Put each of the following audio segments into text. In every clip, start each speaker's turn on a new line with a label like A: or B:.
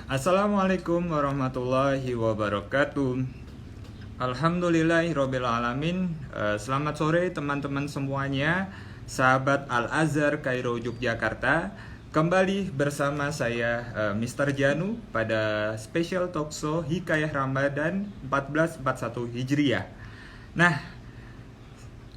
A: Assalamualaikum warahmatullahi wabarakatuh. Alhamdulillahirabbil alamin. Selamat sore teman-teman semuanya, sahabat Al-Azhar Kairo Yogyakarta. Kembali bersama saya Mr. Janu pada special talkshow Hikayah Ramadan 1441 Hijriah. Nah,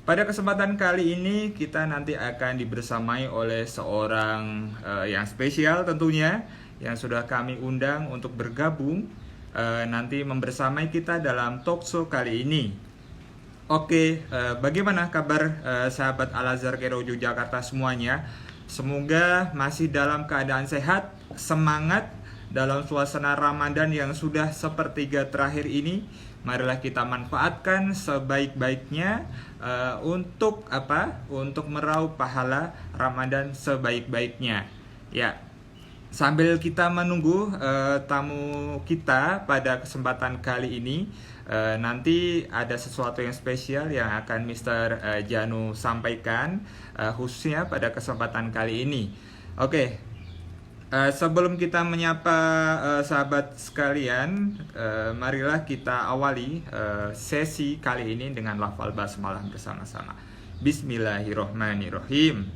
A: pada kesempatan kali ini kita nanti akan dibersamai oleh seorang yang spesial tentunya, yang sudah kami undang untuk bergabung nanti membersamai kita dalam talkshow kali ini. Oke, bagaimana kabar sahabat Al-Azhar Kairo Yogyakarta semuanya? Semoga masih dalam keadaan sehat, semangat dalam suasana Ramadan yang sudah sepertiga terakhir ini. Marilah kita manfaatkan sebaik-baiknya untuk apa? Untuk meraup pahala Ramadan sebaik-baiknya. Ya, sambil kita menunggu tamu kita pada kesempatan kali ini, nanti ada sesuatu yang spesial yang akan Mr. Janu sampaikan khususnya pada kesempatan kali ini. Oke, sebelum kita menyapa sahabat sekalian, marilah kita awali sesi kali ini dengan lafal basmalah bersama-sama. Bismillahirrohmanirrohim.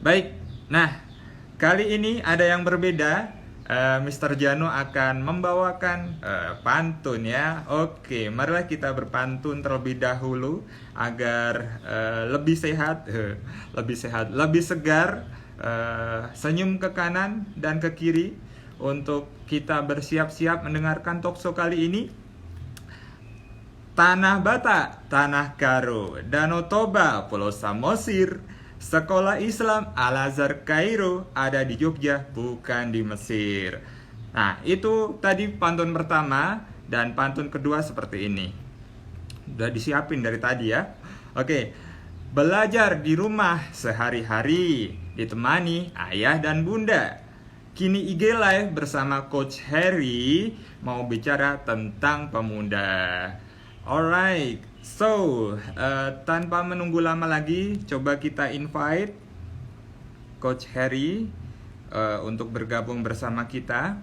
A: Baik, nah kali ini ada yang berbeda. Mr. Janu akan membawakan pantun ya. Oke, marilah kita berpantun terlebih dahulu agar lebih sehat, lebih segar, senyum ke kanan dan ke kiri untuk kita bersiap-siap mendengarkan talkshow kali ini. Tanah Bata, Tanah Karo, Danau Toba, Pulau Samosir, Sekolah Islam Al-Azhar Kairo ada di Jogja, bukan di Mesir. Nah, itu tadi pantun pertama, dan pantun kedua seperti ini. Udah disiapin dari tadi ya. Oke. Belajar di rumah sehari-hari, ditemani ayah dan bunda. Kini IG Live bersama Coach Harry mau bicara tentang pemuda. Alright, so tanpa menunggu lama lagi, coba kita invite Coach Harry untuk bergabung bersama kita.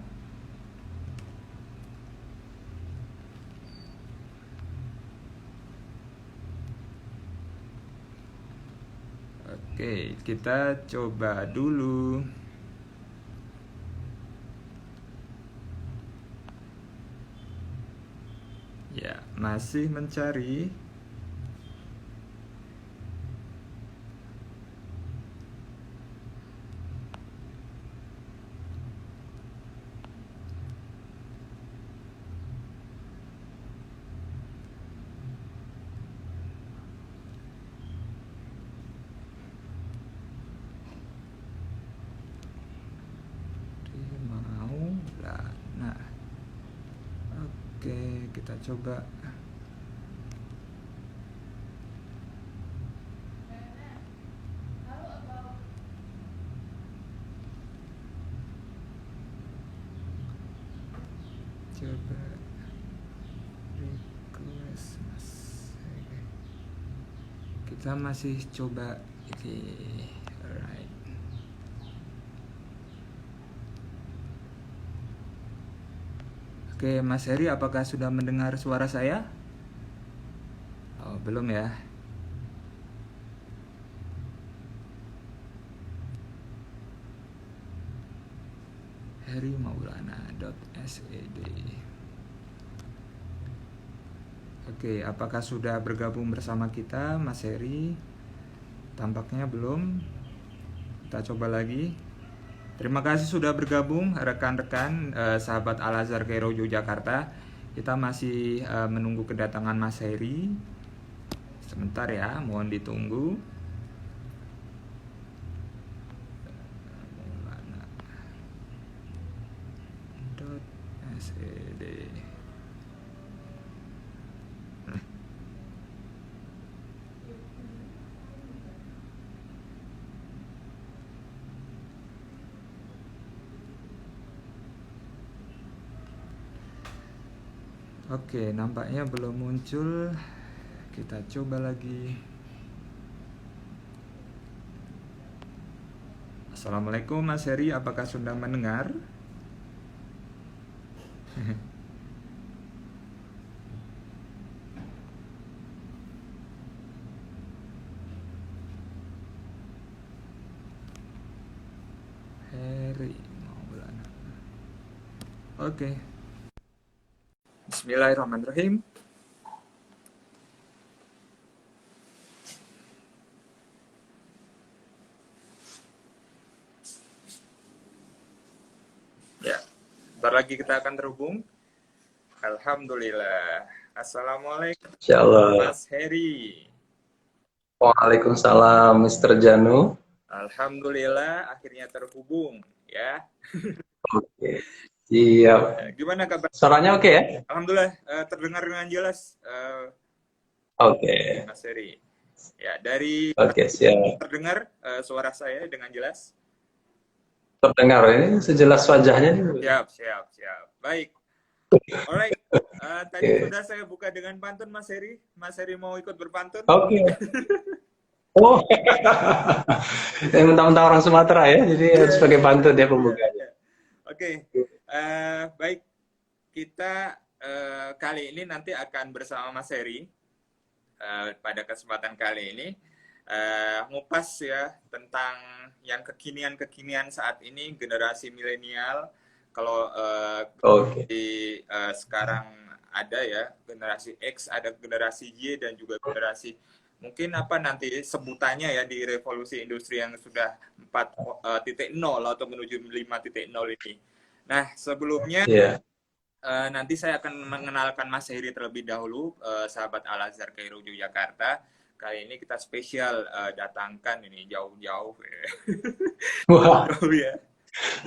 A: Oke, kita coba dulu. Ya, masih mencari. Mau lah. Nah, oke, kita coba. Coba request mas. Kita masih coba. Oke, alright. Oke, Mas Heri, apakah sudah mendengar suara saya? Oh, belum ya. herimaulana.sed. Oke, apakah sudah bergabung bersama kita, Mas Heri? Tampaknya belum. Kita coba lagi. Terima kasih sudah bergabung rekan-rekan sahabat Al-Azhar Kairo Yogyakarta. Kita masih menunggu kedatangan Mas Heri. Sebentar ya, mohon ditunggu. .sed. Oke, nampaknya belum muncul. Kita coba lagi. Assalamualaikum Mas Heri, apakah sudah mendengar? Heri Maulana. Oke. Bismillahirrahmanirrahim. Ya, bentar lagi kita akan terhubung. Alhamdulillah. Assalamualaikum
B: Insyaallah.
A: Mas Heri.
B: Waalaikumsalam, Mr. Janu.
A: Alhamdulillah akhirnya terhubung ya.
B: Oke, siap.
A: Gimana kabar?
B: Suaranya oke ya?
A: Alhamdulillah terdengar dengan jelas
B: Oke,
A: Mas Heri. Ya, dari
B: oke, siap.
A: terdengar suara saya dengan jelas?
B: Terdengar ini sejelas wajahnya nih.
A: Siap, siap, siap. Baik. Alright. Tadi
B: Oke.
A: sudah saya buka dengan pantun Mas Heri. Mas Heri mau ikut berpantun?
B: Oke. Oh, saya mentang-mentang orang Sumatera ya, jadi harus pakai pantun ya pembukanya.
A: Oke. Baik. Kita kali ini nanti akan bersama Mas Heri pada kesempatan kali ini ngupas ya tentang yang kekinian-kekinian saat ini generasi milenial. Kalau
B: Oke.
A: di sekarang ada ya generasi X, ada generasi Y dan juga generasi mungkin apa nanti sebutannya ya di revolusi industri yang sudah 4.0 atau menuju 5.0 ini. Nah, sebelumnya
B: Iya.
A: nanti saya akan mengenalkan Mas Heri terlebih dahulu, sahabat Al Azhar Kairo Yogyakarta. Kali ini kita spesial datangkan ini jauh-jauh,
B: Wah,
A: jauh ya,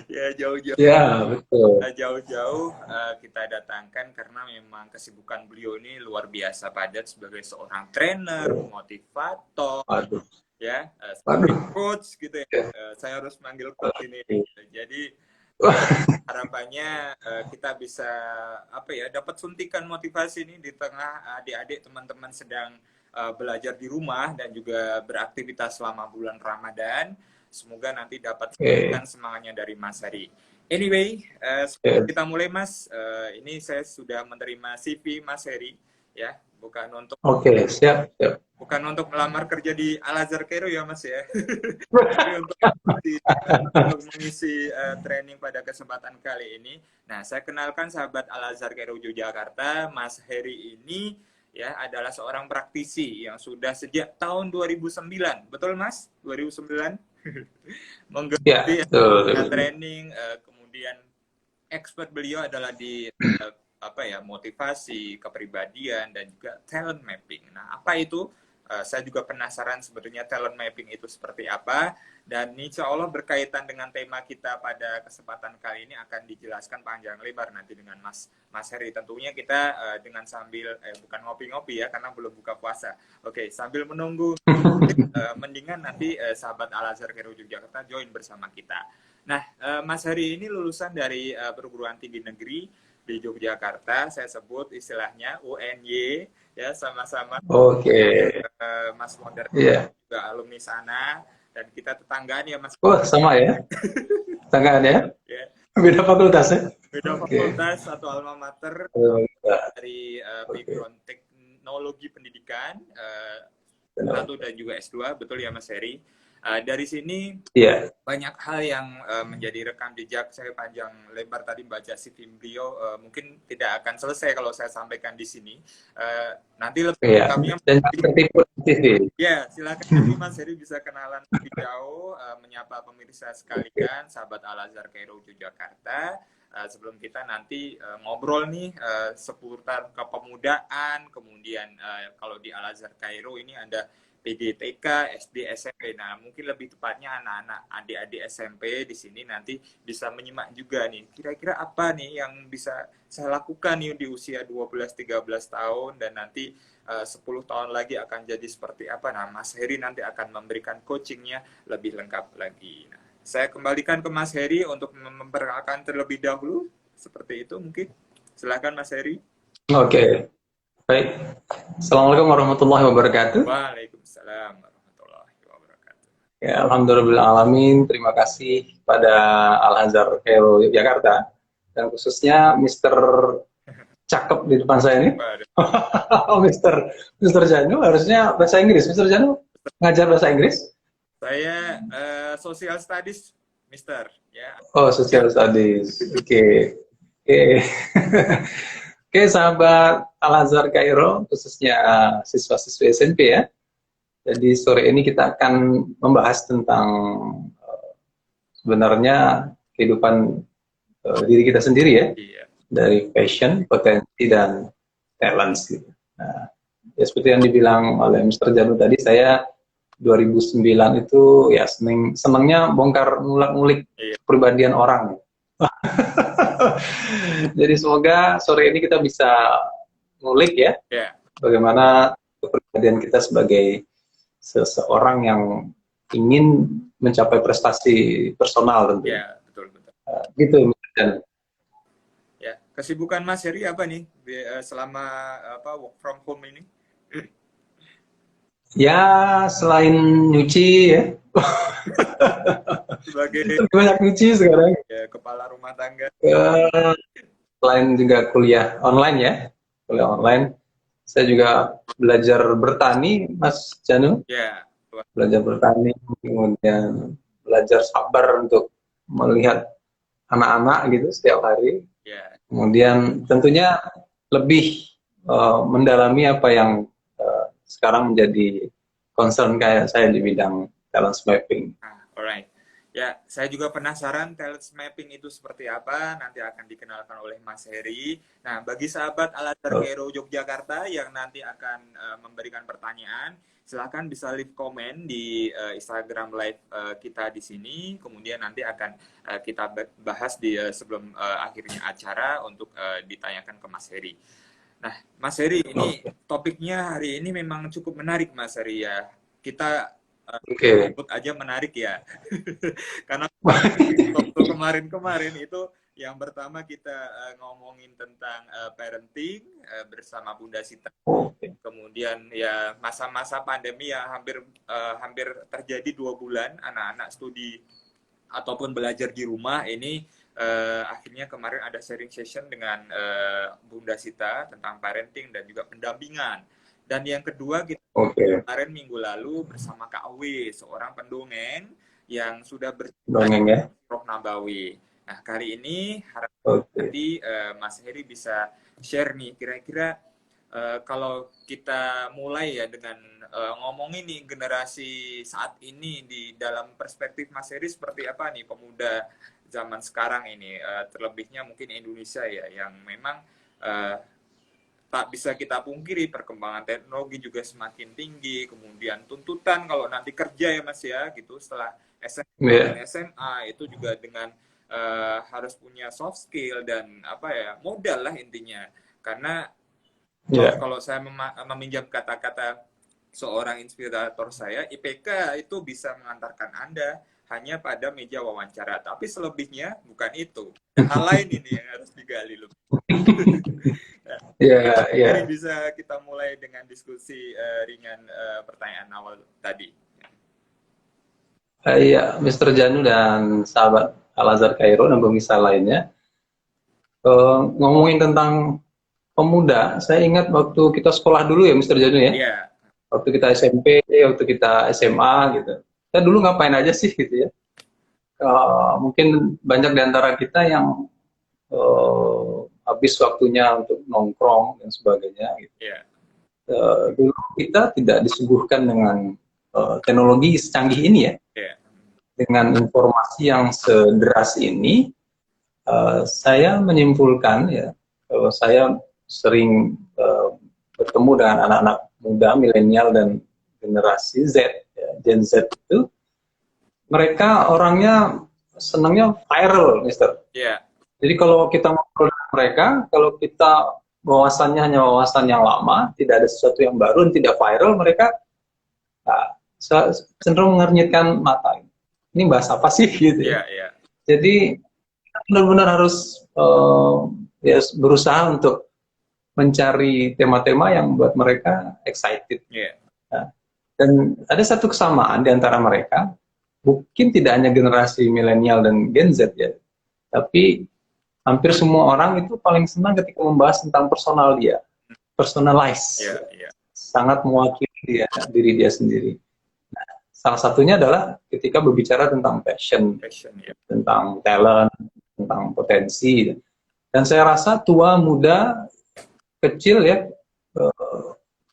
A: ya jauh-jauh,
B: ya betul.
A: jauh-jauh kita datangkan karena memang kesibukan beliau ini luar biasa padat sebagai seorang trainer, motivator,
B: Waduh,
A: ya,
B: waduh.
A: coach gitu ya. Saya harus manggil coach ini. Jadi
B: Wah,
A: harapannya kita bisa apa ya dapat suntikan motivasi ini di tengah adik-adik teman-teman sedang belajar di rumah dan juga beraktivitas selama bulan Ramadan. Semoga nanti dapat suntikan semangatnya dari Mas Heri. Anyway, sebelum kita mulai Mas, ini saya sudah menerima CV Mas Heri ya, bukan untuk
B: oke, siap, siap.
A: bukan untuk melamar kerja di Al Azhar Kairo ya Mas ya. Tapi untuk mengisi training pada kesempatan kali ini. Nah, saya kenalkan sahabat Al Azhar Kairo Yogyakarta, Mas Heri ini ya adalah seorang praktisi yang sudah sejak tahun 2009. Betul Mas? 2009
B: Ya,
A: menggeluti
B: betul.
A: training kemudian expert beliau adalah di apa ya motivasi, kepribadian dan juga talent mapping. Nah, apa itu? Saya juga penasaran sebetulnya talent mapping itu seperti apa dan insya Allah berkaitan dengan tema kita pada kesempatan kali ini akan dijelaskan panjang lebar nanti dengan Mas Heri. Tentunya kita dengan sambil bukan ngopi-ngopi ya karena belum buka puasa. Oke, sambil menunggu mendingan nanti sahabat Al Azhar Kairo Yogyakarta join bersama kita. Nah, Mas Heri ini lulusan dari perguruan tinggi negeri di Yogyakarta, saya sebut istilahnya UNY ya sama-sama.
B: Oke.
A: Mas Modern
B: Iya.
A: juga alumni sana dan kita tetanggaan ya Mas.
B: Wah, sama ya. Tetanggaan ya.
A: Ya.
B: Beda fakultas ya.
A: Beda fakultas atau alma mater dari background teknologi pendidikan S1 dan juga S2, betul ya Mas Heri. Dari sini banyak hal yang menjadi rekam jejak saya panjang lebar tadi baca CV beliau mungkin tidak akan selesai kalau saya sampaikan di sini. Nanti lebih lengkapnya ya silakan nanti Mas Heri bisa kenalan lebih jauh menyapa pemirsa sekalian sahabat Al Azhar Kairo Yogyakarta. Sebelum kita nanti ngobrol nih seputar kepemudaan, kemudian kalau di Al Azhar Kairo ini ada PDTK, SD, SMP. Nah, mungkin lebih tepatnya anak-anak adik-adik SMP di sini nanti bisa menyimak juga nih. Kira-kira apa nih yang bisa saya lakukan nih di usia 12-13 tahun dan nanti 10 tahun lagi akan jadi seperti apa. Nah, Mas Heri nanti akan memberikan coachingnya lebih lengkap lagi. Nah, saya kembalikan ke Mas Heri untuk memperkenalkan terlebih dahulu. Seperti itu mungkin. Silakan Mas Heri.
B: Oke. Baik. Assalamualaikum warahmatullahi wabarakatuh.
A: Waalaikumsalam warahmatullahi wabarakatuh.
B: Ya, alhamdulillahirabbil alamin. Terima kasih pada Al Azhar Kairo Yogyakarta dan khususnya Mister Cakep di depan saya ini.
A: Waduh.
B: Mister Janu harusnya bahasa Inggris. Mister Janu ngajar bahasa Inggris?
A: Saya social studies, Mister. Ya.
B: Oh, social studies. Oke. Oke. Oke, sahabat Al-Azhar Kairo, khususnya siswa-siswi SMP ya. Jadi sore ini kita akan membahas tentang sebenarnya kehidupan diri kita sendiri ya.
A: Iya.
B: Dari passion, potensi, dan talents gitu. Nah, ya seperti yang dibilang oleh Mr. Janu tadi, saya 2009 itu ya senangnya bongkar ngulik kepribadian orang. Jadi semoga sore ini kita bisa ngulik ya, bagaimana kepribadian kita sebagai seseorang yang ingin mencapai prestasi personal tentu.
A: Ya, betul.
B: Gitu, Mr. Janu.
A: Ya, kesibukan Mas Heri apa nih selama work from home ini?
B: Ya, selain nyuci ya.
A: Sebagai
B: banyak nyuci sekarang.
A: Ya, kepala rumah tangga.
B: Selain juga kuliah online ya. Kuliah online. Saya juga belajar bertani, Mas Janu.
A: Ya.
B: Belajar bertani, kemudian belajar sabar untuk melihat anak-anak gitu setiap hari.
A: Ya.
B: Kemudian tentunya lebih mendalami apa yang sekarang menjadi concern kayak saya di bidang talent mapping.
A: Alright. Ya, saya juga penasaran talent mapping itu seperti apa, nanti akan dikenalkan oleh Mas Heri. Nah, bagi sahabat Al-Azhar Kairo Yogyakarta yang nanti akan memberikan pertanyaan, silakan bisa leave komen di Instagram live kita di sini, kemudian nanti akan kita bahas di sebelum akhirnya acara untuk ditanyakan ke Mas Heri. Nah, Mas Heri, ini topiknya hari ini memang cukup menarik, Mas Heri ya. Kita sebut aja menarik ya. Karena waktu kemarin itu yang pertama kita ngomongin tentang parenting bersama Bunda Sita. Kemudian ya masa-masa pandemi yang hampir terjadi 2 bulan anak-anak studi ataupun belajar di rumah ini. Akhirnya kemarin ada sharing session dengan Bunda Sita tentang parenting dan juga pendampingan. Dan yang kedua kita kemarin minggu lalu bersama Kak Awi, seorang pendongeng yang sudah
B: ya?
A: Roh Nabawi. Nah, kali ini harap nanti Mas Heri bisa share nih kira-kira kalau kita mulai ya dengan ngomongin nih generasi saat ini di dalam perspektif Mas Heri seperti apa nih pemuda zaman sekarang ini, terlebihnya mungkin Indonesia ya, yang memang tak bisa kita pungkiri perkembangan teknologi juga semakin tinggi, kemudian tuntutan kalau nanti kerja ya Mas ya, gitu setelah SMP dan SMA itu juga dengan harus punya soft skill dan modal lah intinya, karena kalau saya meminjam kata-kata seorang inspirator saya, IPK itu bisa mengantarkan Anda hanya pada meja wawancara, tapi selebihnya bukan itu. Hal lain ini yang harus digali lebih. Jadi bisa kita mulai dengan diskusi ringan pertanyaan awal tadi.
B: Iya, Mr. Janu dan sahabat Al-Azhar Kairo dan pemirsa lainnya, ngomongin tentang pemuda, saya ingat waktu kita sekolah dulu ya, Mr. Janu ya.
A: Iya.
B: Waktu kita SMP, waktu kita SMA gitu. Kita dulu ngapain aja sih gitu ya. Mungkin banyak di antara kita yang habis waktunya untuk nongkrong dan sebagainya gitu.
A: Yeah.
B: Dulu kita tidak disuguhkan dengan teknologi secanggih ini ya.
A: Yeah.
B: Dengan informasi yang sederas ini, saya menyimpulkan ya, kalau saya sering bertemu dengan anak-anak muda, milenial dan generasi Z, ya, Gen Z itu, mereka orangnya senangnya viral, Mister.
A: Yeah.
B: Jadi kalau kita ngobrol dengan mereka, kalau kita wawasannya hanya wawasan yang lama, tidak ada sesuatu yang baru dan tidak viral, mereka cenderung mengernyitkan mata. Ini bahas apa sih gitu?
A: Yeah, yeah.
B: Jadi benar-benar harus berusaha untuk mencari tema-tema yang buat mereka excited.
A: Yeah.
B: Nah, dan ada satu kesamaan di antara mereka, mungkin tidak hanya generasi milenial dan Gen Z ya, tapi hampir semua orang itu paling senang ketika membahas tentang personal dia, personalize,
A: Iya, iya.
B: sangat mewakili diri dia sendiri. Salah satunya adalah ketika berbicara tentang passion,
A: Passion, ya.
B: tentang talent, tentang potensi. Dan saya rasa tua, muda, kecil ya,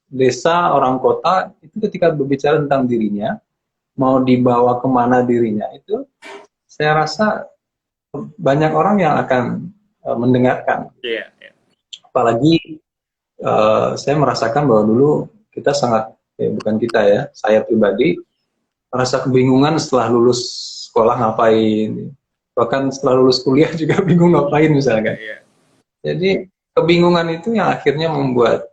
B: desa, orang kota, itu ketika berbicara tentang dirinya, mau dibawa kemana dirinya, itu saya rasa banyak orang yang akan mendengarkan.
A: Iya, iya.
B: Apalagi saya merasakan bahwa dulu kita sangat, bukan kita ya, saya pribadi, merasa kebingungan setelah lulus sekolah ngapain. Bahkan setelah lulus kuliah juga bingung ngapain misalnya.
A: Iya.
B: Jadi kebingungan itu yang akhirnya membuat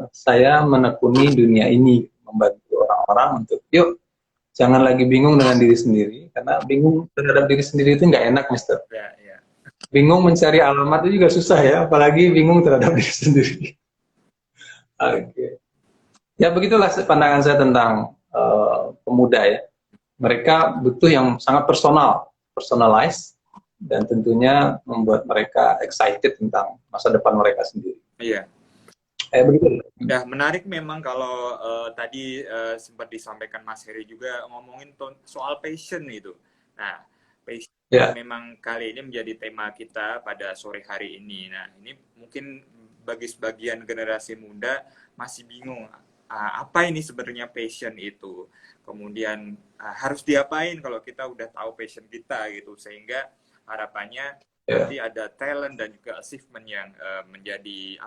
B: saya menekuni dunia ini, membantu orang-orang untuk yuk jangan lagi bingung dengan diri sendiri, karena bingung terhadap diri sendiri itu nggak enak, Mister.
A: Iya, iya.
B: Bingung mencari alamat itu juga susah ya, apalagi bingung terhadap diri sendiri. Oke. Ya begitulah pandangan saya tentang pemuda ya. Mereka butuh yang sangat personal, personalized, dan tentunya membuat mereka excited tentang masa depan mereka sendiri.
A: Iya.
B: Begitu.
A: Ya, menarik memang kalau tadi sempat disampaikan Mas Heri juga ngomongin soal passion itu. Nah, passion memang kali ini menjadi tema kita pada sore hari ini. Nah, ini mungkin bagi sebagian generasi muda masih bingung apa ini sebenarnya passion itu. Kemudian harus diapain kalau kita udah tahu passion kita gitu, sehingga harapannya nanti ada talent dan juga achievement yang menjadi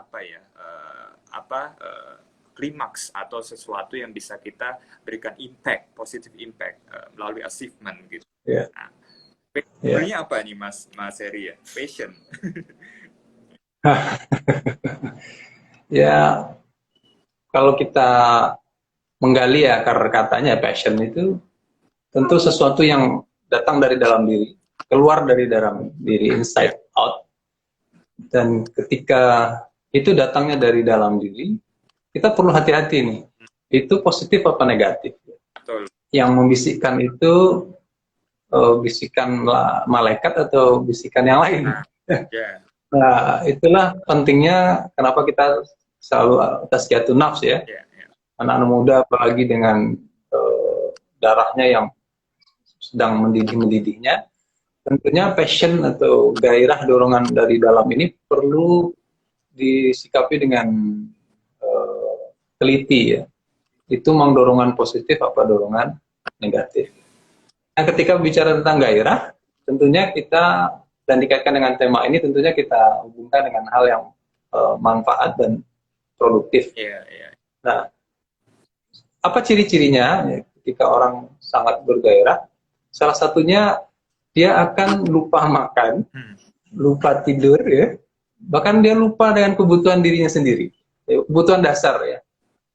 A: klimaks atau sesuatu yang bisa kita berikan impact, positive impact melalui achievement gitu. Nah, sebenarnya apa nih Mas Heri ya? Passion.
B: Ya, kalau kita menggali akar katanya passion itu tentu sesuatu yang datang dari dalam diri, keluar dari dalam diri, inside out. Dan ketika itu datangnya dari dalam diri, kita perlu hati-hati nih. Itu positif apa negatif?
A: Betul.
B: Yang membisikkan itu bisikan malaikat atau bisikan yang lain. Nah, itulah pentingnya kenapa kita selalu tazkiyatun nafs ya. Anak-anak muda apalagi dengan darahnya yang sedang mendidih-mendidihnya, tentunya passion atau gairah dorongan dari dalam ini perlu disikapi dengan teliti ya. Itu memang dorongan positif apa dorongan negatif. Nah, ketika bicara tentang gairah, tentunya kita dan dikaitkan dengan tema ini, tentunya kita hubungkan dengan hal yang manfaat dan produktif. Nah, apa ciri-cirinya ketika orang sangat bergairah? Salah satunya dia akan lupa makan, lupa tidur ya, bahkan dia lupa dengan kebutuhan dirinya sendiri, kebutuhan dasar ya.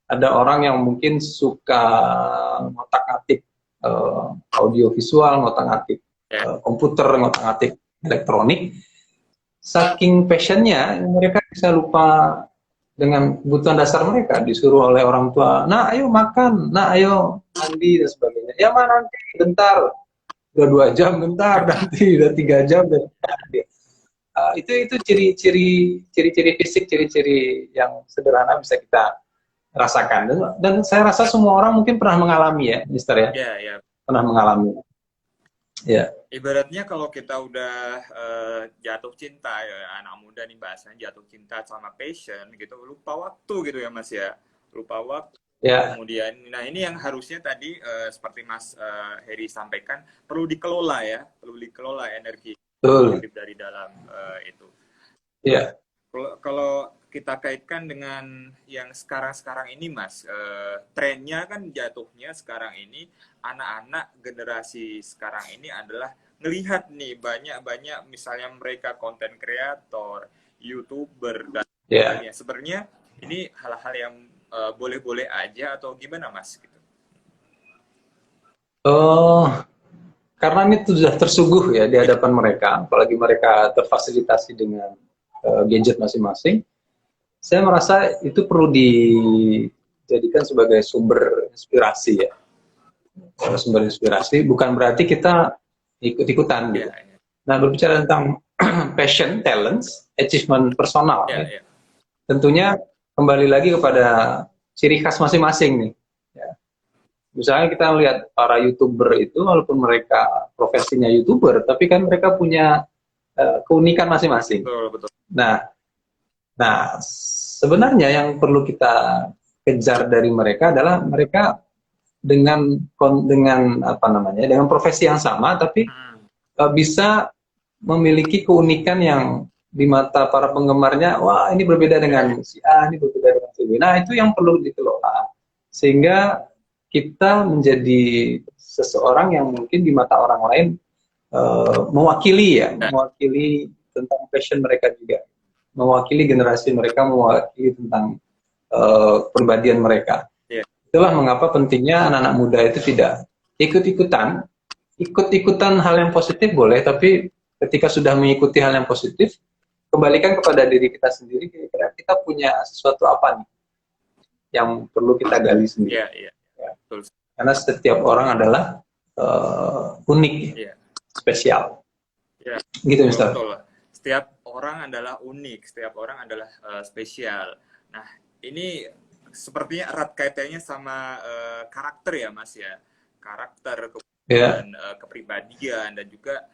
B: Ada orang yang mungkin suka ngotak-ngatik audio visual, ngotak-ngatik komputer, ngotak-ngatik elektronik, saking passionnya mereka bisa lupa dengan kebutuhan dasar mereka. Disuruh oleh orang tua, nah ayo makan, nah ayo mandi dan sebagainya, ya mah nanti bentar, udah 2 jam bentar, nanti udah 3 jam dan itu ciri-ciri fisik, ciri-ciri yang sederhana bisa kita rasakan, dan saya rasa semua orang mungkin pernah mengalami ya, Mister ya. Pernah mengalami. Ya.
A: Ibaratnya kalau kita udah jatuh cinta ya, anak muda nih bahasanya jatuh cinta sama passion gitu, lupa waktu gitu ya Mas ya, lupa waktu. Kemudian, nah ini yang harusnya tadi seperti Mas Heri sampaikan, perlu dikelola ya, perlu dikelola energi dari dalam itu. Kalau kita kaitkan dengan yang sekarang-sekarang ini Mas, trennya kan jatuhnya sekarang ini anak-anak generasi sekarang ini adalah ngelihat nih banyak misalnya mereka konten kreator, YouTuber dan sebagainya. Sebenarnya ini hal-hal yang boleh-boleh aja atau gimana Mas? Gitu.
B: Karena ini sudah tersuguh ya di hadapan mereka, apalagi mereka terfasilitasi dengan gadget masing-masing. Saya merasa itu perlu dijadikan sebagai sumber inspirasi ya. Sumber inspirasi bukan berarti kita ikut-ikutan gitu. Nah, berbicara tentang passion, talents, achievement personal.
A: Ya,
B: Ya.
A: ya.
B: Tentunya kembali lagi kepada ciri khas masing-masing nih. Ya. Misalnya kita lihat para YouTuber itu, walaupun mereka profesinya YouTuber, tapi kan mereka punya keunikan masing-masing.
A: Betul, betul.
B: Nah, sebenarnya yang perlu kita kejar dari mereka adalah mereka dengan apa namanya, dengan profesi yang sama, tapi bisa memiliki keunikan yang di mata para penggemarnya, wah ini berbeda dengan si A, ini berbeda dengan si B. Nah itu yang perlu dikelola sehingga kita menjadi seseorang yang mungkin di mata orang lain mewakili tentang passion mereka juga, mewakili generasi mereka, mewakili tentang kepribadian mereka.
A: Yeah.
B: Itulah mengapa pentingnya anak-anak muda itu tidak ikut-ikutan hal yang positif boleh, tapi ketika sudah mengikuti hal yang positif, kembalikan kepada diri kita sendiri, kira-kira kita punya sesuatu apa nih yang perlu kita gali sendiri.
A: Yeah.
B: Ya. Karena setiap orang adalah unik, spesial.
A: Yeah.
B: Gitu, Mister.
A: Betul. Setiap orang adalah unik, setiap orang adalah spesial. Nah, ini sepertinya erat kaitannya sama karakter ya, Mas ya. Karakter, kemudian kepribadian, dan juga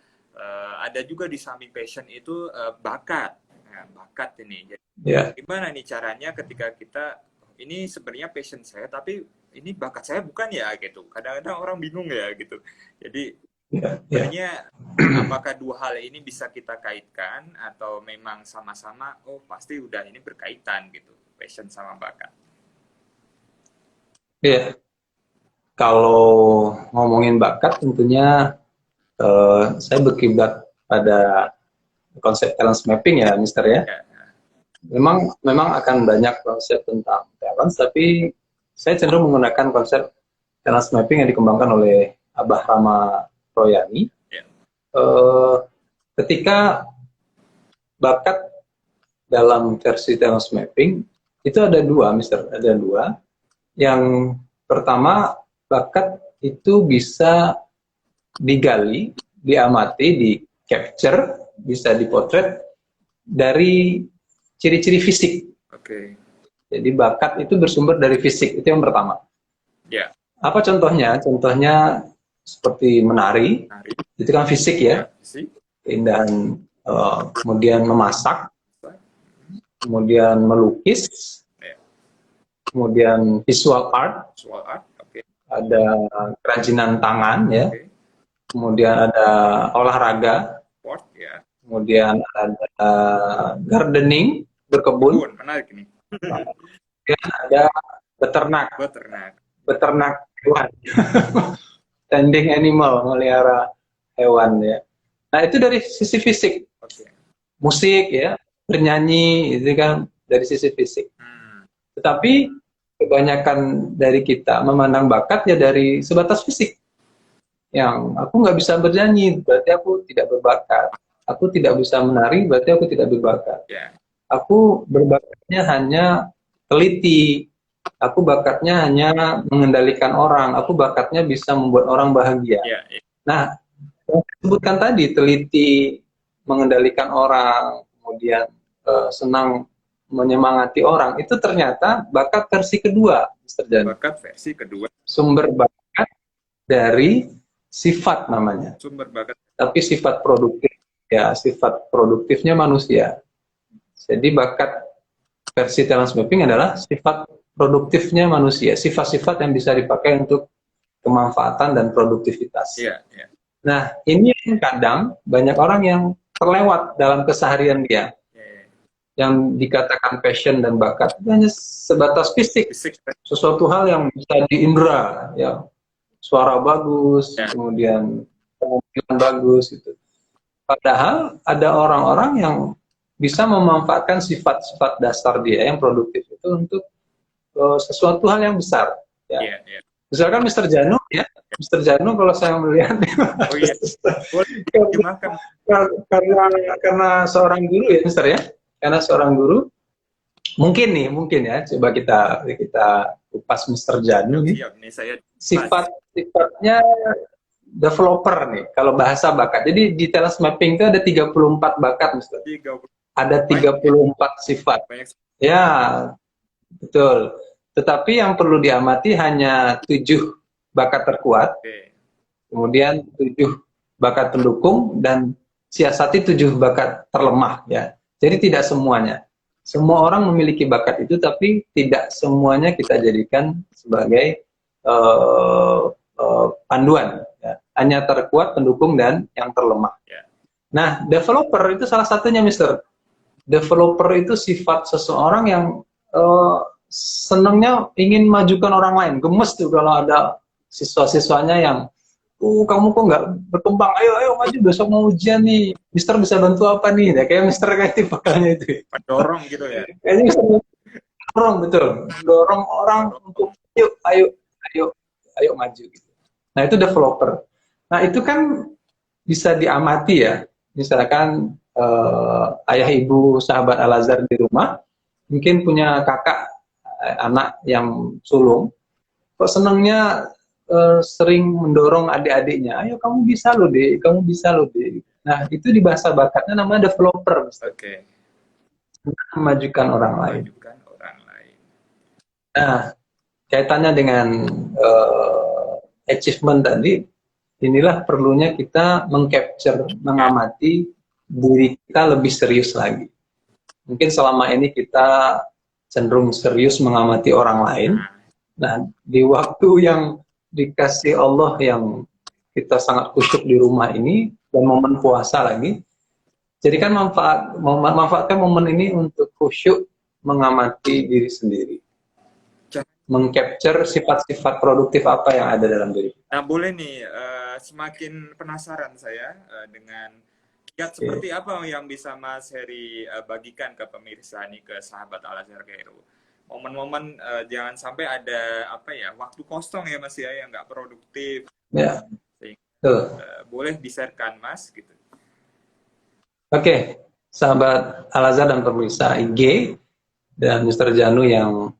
A: ada juga di samping passion itu bakat. Nah, bakat ini. Jadi gimana nih caranya ketika kita ini sebenarnya passion saya, tapi ini bakat saya bukan ya gitu. Kadang-kadang orang bingung ya gitu. Jadi sebenarnya apakah dua hal ini bisa kita kaitkan atau memang sama-sama pasti udah ini berkaitan gitu, passion sama bakat.
B: Iya. Kalau ngomongin bakat tentunya saya berkiblat pada konsep talent mapping ya, Mister ya. Memang akan banyak konsep tentang talent, tapi saya cenderung menggunakan konsep talent mapping yang dikembangkan oleh Abah Rama Royani. Ketika bakat dalam versi talent mapping itu ada dua, Mister, ada dua. Yang pertama, bakat itu bisa digali, diamati, di capture, bisa dipotret dari ciri-ciri fisik.
A: Oke.
B: Jadi bakat itu bersumber dari fisik, itu yang pertama.
A: Ya.
B: Apa contohnya? Contohnya seperti menari, itu kan fisik ya. Dan kemudian memasak, kemudian melukis, kemudian visual art, ada kerajinan tangan ya, kemudian ada olahraga, kemudian ada gardening, berkebun,
A: menarik nih.
B: kemudian ada beternak hewan, tending animal, melihara hewan ya. Nah itu dari sisi fisik, musik ya, bernyanyi itu kan dari sisi fisik. Tetapi kebanyakan dari kita memandang bakat ya dari sebatas fisik. Yang aku nggak bisa bernyanyi, berarti aku tidak berbakat. Aku tidak bisa menari, berarti aku tidak berbakat. Aku berbakatnya hanya teliti. Aku bakatnya hanya mengendalikan orang. Aku bakatnya bisa membuat orang bahagia. Nah, yang disebutkan tadi, teliti, mengendalikan orang, kemudian senang menyemangati orang, itu ternyata bakat versi kedua, Mr. Jan.
A: Bakat versi kedua.
B: Sumber bakat dari sifat namanya.
A: Sumber bakat.
B: Tapi sifat produktif, ya sifat produktifnya manusia. Jadi bakat versi talent mapping adalah sifat produktifnya manusia, sifat-sifat yang bisa dipakai untuk kemanfaatan dan produktivitas. Nah, ini yang kadang banyak orang yang terlewat dalam keseharian dia. Yang dikatakan passion dan bakat itu hanya sebatas fisik, sesuatu hal yang bisa diindra, ya suara bagus, kemudian penampilan bagus, gitu. Padahal ada orang-orang yang bisa memanfaatkan sifat-sifat dasar dia yang produktif itu untuk sesuatu hal yang besar. Ya. Misalkan Mr. Janu, ya, Mr. Janu kalau saya melihat, karena seorang guru ya, Mr. ya. Karena seorang guru, mungkin ya, coba kita kupas Mr. Janu nih. Sifat-sifatnya developer nih, kalau bahasa bakat. Jadi di talent mapping itu ada 34 bakat, Mister.
A: 30.
B: Ada
A: Banyak,
B: 34 sifat.
A: banyak.
B: Ya, betul. Tetapi yang perlu diamati hanya 7 bakat terkuat,
A: Oke.
B: kemudian 7 bakat pendukung, dan siasati 7 bakat terlemah, ya. Jadi tidak semuanya. Semua orang memiliki bakat itu, tapi tidak semuanya kita jadikan sebagai panduan. Ya. Hanya terkuat, pendukung, dan yang terlemah.
A: Ya.
B: Nah, developer itu salah satunya, Mister. Developer itu sifat seseorang yang senangnya ingin majukan orang lain. Gemes tuh kalau ada siswa-siswanya yang kamu kok nggak berkembang, ayo maju, besok mau ujian nih, Mister bisa bantu apa nih, ya, kayak Mister kayak tipikalnya itu,
A: Pendorong gitu ya.
B: kayaknya Mister dorong, betul, dorong orang untuk ayo maju gitu. Nah, itu developer. Nah, itu kan bisa diamati ya, misalkan ayah ibu sahabat Al-Azhar di rumah mungkin punya kakak anak yang sulung, kok senangnya sering mendorong adik-adiknya, ayo kamu bisa loh deh, kamu bisa loh deh. Nah, itu di bahasa bakatnya namanya developer,
A: Oke.
B: memajukan orang lain.
A: Memajukan orang lain.
B: Nah, kaitannya dengan achievement tadi, inilah perlunya kita mengcapture, mengamati diri kita lebih serius lagi. Mungkin selama ini kita cenderung serius mengamati orang lain. Nah, di waktu yang dikasih Allah yang kita sangat khusyuk di rumah ini, dan momen puasa lagi, jadikan manfaatkan momen ini untuk khusyuk mengamati diri sendiri, mengcapture sifat-sifat produktif apa yang ada dalam diri.
A: Nah, boleh nih, semakin penasaran saya dengan kiat seperti apa yang bisa Mas Heri bagikan ke pemirsa nih, ke sahabat Al-Azhar Kairo. Momen-momen jangan sampai ada waktu kosong ya Mas ya, yang nggak produktif.
B: Ya.
A: Boleh di-sharekan Mas gitu.
B: Oke, sahabat Al-Azhar dan pemirsa IG dan Mr. Janu yang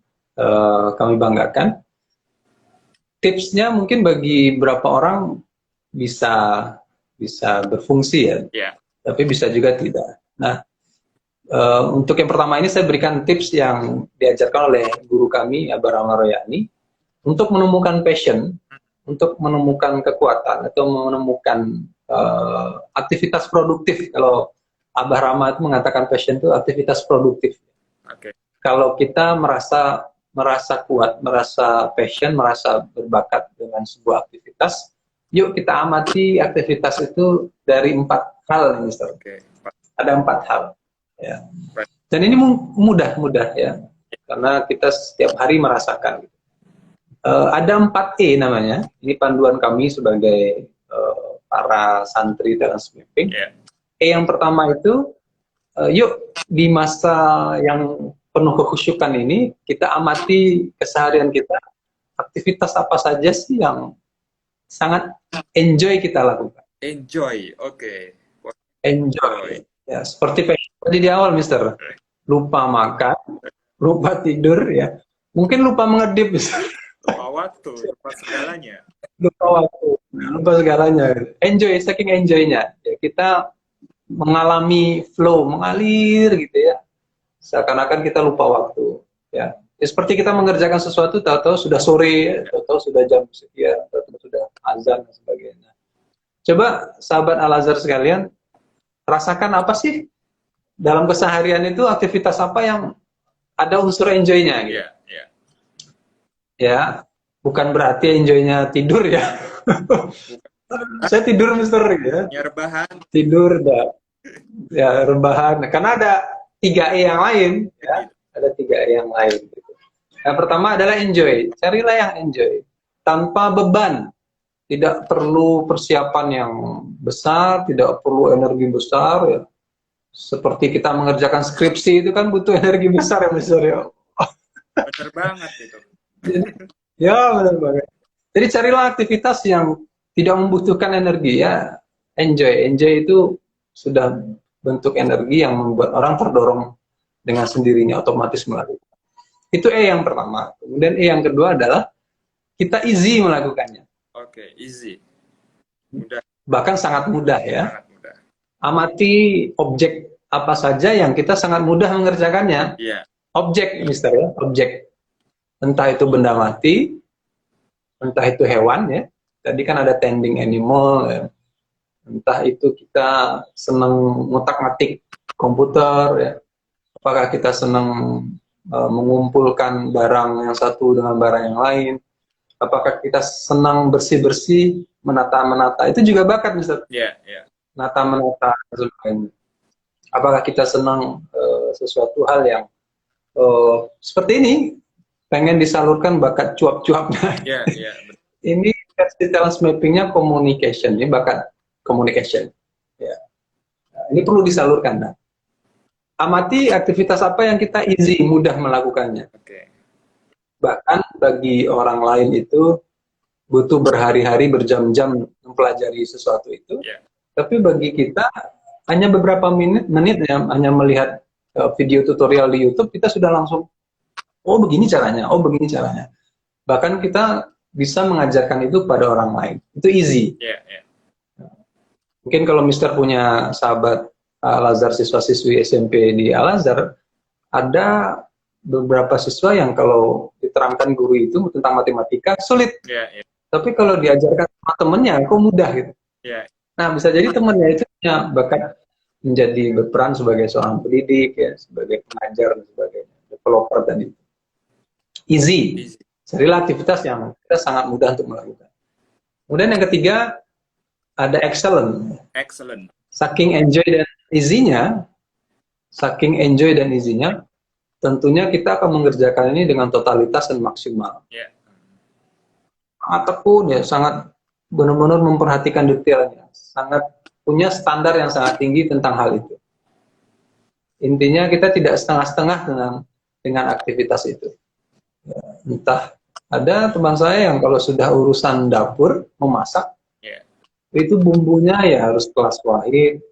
B: kami banggakan. Tipsnya mungkin bagi beberapa orang bisa berfungsi ya, tapi bisa juga tidak. Nah, untuk yang pertama ini saya berikan tips yang diajarkan oleh guru kami, Abah Rama Royani, untuk menemukan passion, untuk menemukan kekuatan, atau menemukan aktivitas produktif. Kalau Abah Rama itu mengatakan passion itu aktivitas produktif. Kalau kita merasa kuat, merasa passion, merasa berbakat dengan sebuah aktivitas, yuk kita amati aktivitas itu dari 4 hal, Mister. Ada 4 hal. Ya. Dan ini mudah ya, karena kita setiap hari merasakan. Ada 4E namanya. Ini panduan kami sebagai para santri dalam sweeping. E yang pertama itu, yuk di masa yang penuh kekhusyukan ini, kita amati keseharian kita, aktivitas apa saja sih yang sangat enjoy kita lakukan.
A: Enjoy, oke.
B: Enjoy. Ya, seperti tadi di awal, Mister. Lupa makan, lupa tidur, ya. Mungkin lupa mengedip, Mister.
A: Lupa waktu, lupa segalanya.
B: Lupa segalanya. Enjoy, saking enjoy-nya. Ya, kita mengalami flow, mengalir gitu ya. Seakan-akan kita lupa waktu. Ya. Seperti kita mengerjakan sesuatu, tahu-tahu sudah sore, tahu-tahu sudah jam sekian, tahu-tahu sudah azan dan sebagainya. Coba sahabat Al-Azhar sekalian, rasakan apa sih dalam keseharian itu, aktivitas apa yang ada unsur enjoy-nya gitu. Ya, bukan berarti enjoy-nya tidur ya. Saya tidur, Mister, ya.
A: Rebahan.
B: Tidur dah. Ya, rebahan. Karena ada 3E yang lain, ya. Ada 3E yang lain gitu. Yang pertama adalah enjoy. Carilah yang enjoy. Tanpa beban. Tidak perlu persiapan yang besar, tidak perlu energi besar ya. Seperti kita mengerjakan skripsi itu kan butuh energi besar ya, Mister ya.
A: Benar banget itu.
B: Ya, benar banget. Jadi carilah aktivitas yang tidak membutuhkan energi ya. Enjoy itu sudah bentuk energi yang membuat orang terdorong dengan sendirinya, otomatis melakukan. Itu E yang pertama. Kemudian E yang kedua adalah kita easy melakukannya.
A: Oke, easy. Mudah,
B: bahkan sangat mudah ya.
A: sangat mudah.
B: Amati objek apa saja yang kita sangat mudah mengerjakannya.
A: Iya,
B: Objek, Mister ya, objek. Entah itu benda mati, entah itu hewan ya. Tadi kan ada tending animal ya. Entah itu kita senang ngutak-ngatik komputer ya. Apakah kita senang mengumpulkan barang yang satu dengan barang yang lain? Apakah kita senang bersih-bersih, menata-menata? Itu juga bakat, Mister.
A: iya, iya.
B: Nata-menata dan sebagainya. Apakah kita senang sesuatu hal yang seperti ini, pengen disalurkan bakat cuap-cuapnya.
A: Iya, iya, betul.
B: Ini versi talent mappingnya communication, ini bakat communication. Ya. Nah, ini perlu disalurkan. Nah, amati aktivitas apa yang kita easy, mudah melakukannya.
A: Oke.
B: Bahkan bagi orang lain itu butuh berhari-hari, berjam-jam mempelajari sesuatu itu.
A: Iya,
B: Tapi bagi kita hanya beberapa menit ya, hanya melihat video tutorial di YouTube, kita sudah langsung, oh begini caranya, oh begini caranya. Bahkan kita bisa mengajarkan itu pada orang lain. Itu easy.
A: iya, iya.
B: Mungkin kalau Mister punya sahabat Al-Azhar, siswa-siswi SMP di Al-Azhar, ada beberapa siswa yang kalau diterangkan guru itu tentang matematika sulit.
A: Iya, iya.
B: Tapi kalau diajarkan sama temennya, kok mudah gitu.
A: Iya,
B: Nah, bisa jadi temennya itu punya bakat menjadi berperan sebagai seorang pendidik, ya, sebagai pengajar dan sebagainya, developer tadi. Easy.
A: easy.
B: Carilah aktivitas yang kita sangat mudah untuk melakukan. Kemudian yang ketiga, ada excellent.
A: Excellent.
B: Saking enjoy dan easy-nya, tentunya kita akan mengerjakan ini dengan totalitas dan maksimal.
A: Iya.
B: Sangat tekun ya, sangat benar-benar memperhatikan detailnya, sangat punya standar yang sangat tinggi tentang hal itu. Intinya kita tidak setengah-setengah dengan aktivitas itu. Ya, entah ada teman saya yang kalau sudah urusan dapur memasak,
A: Yeah.
B: itu bumbunya ya harus kelas wahid,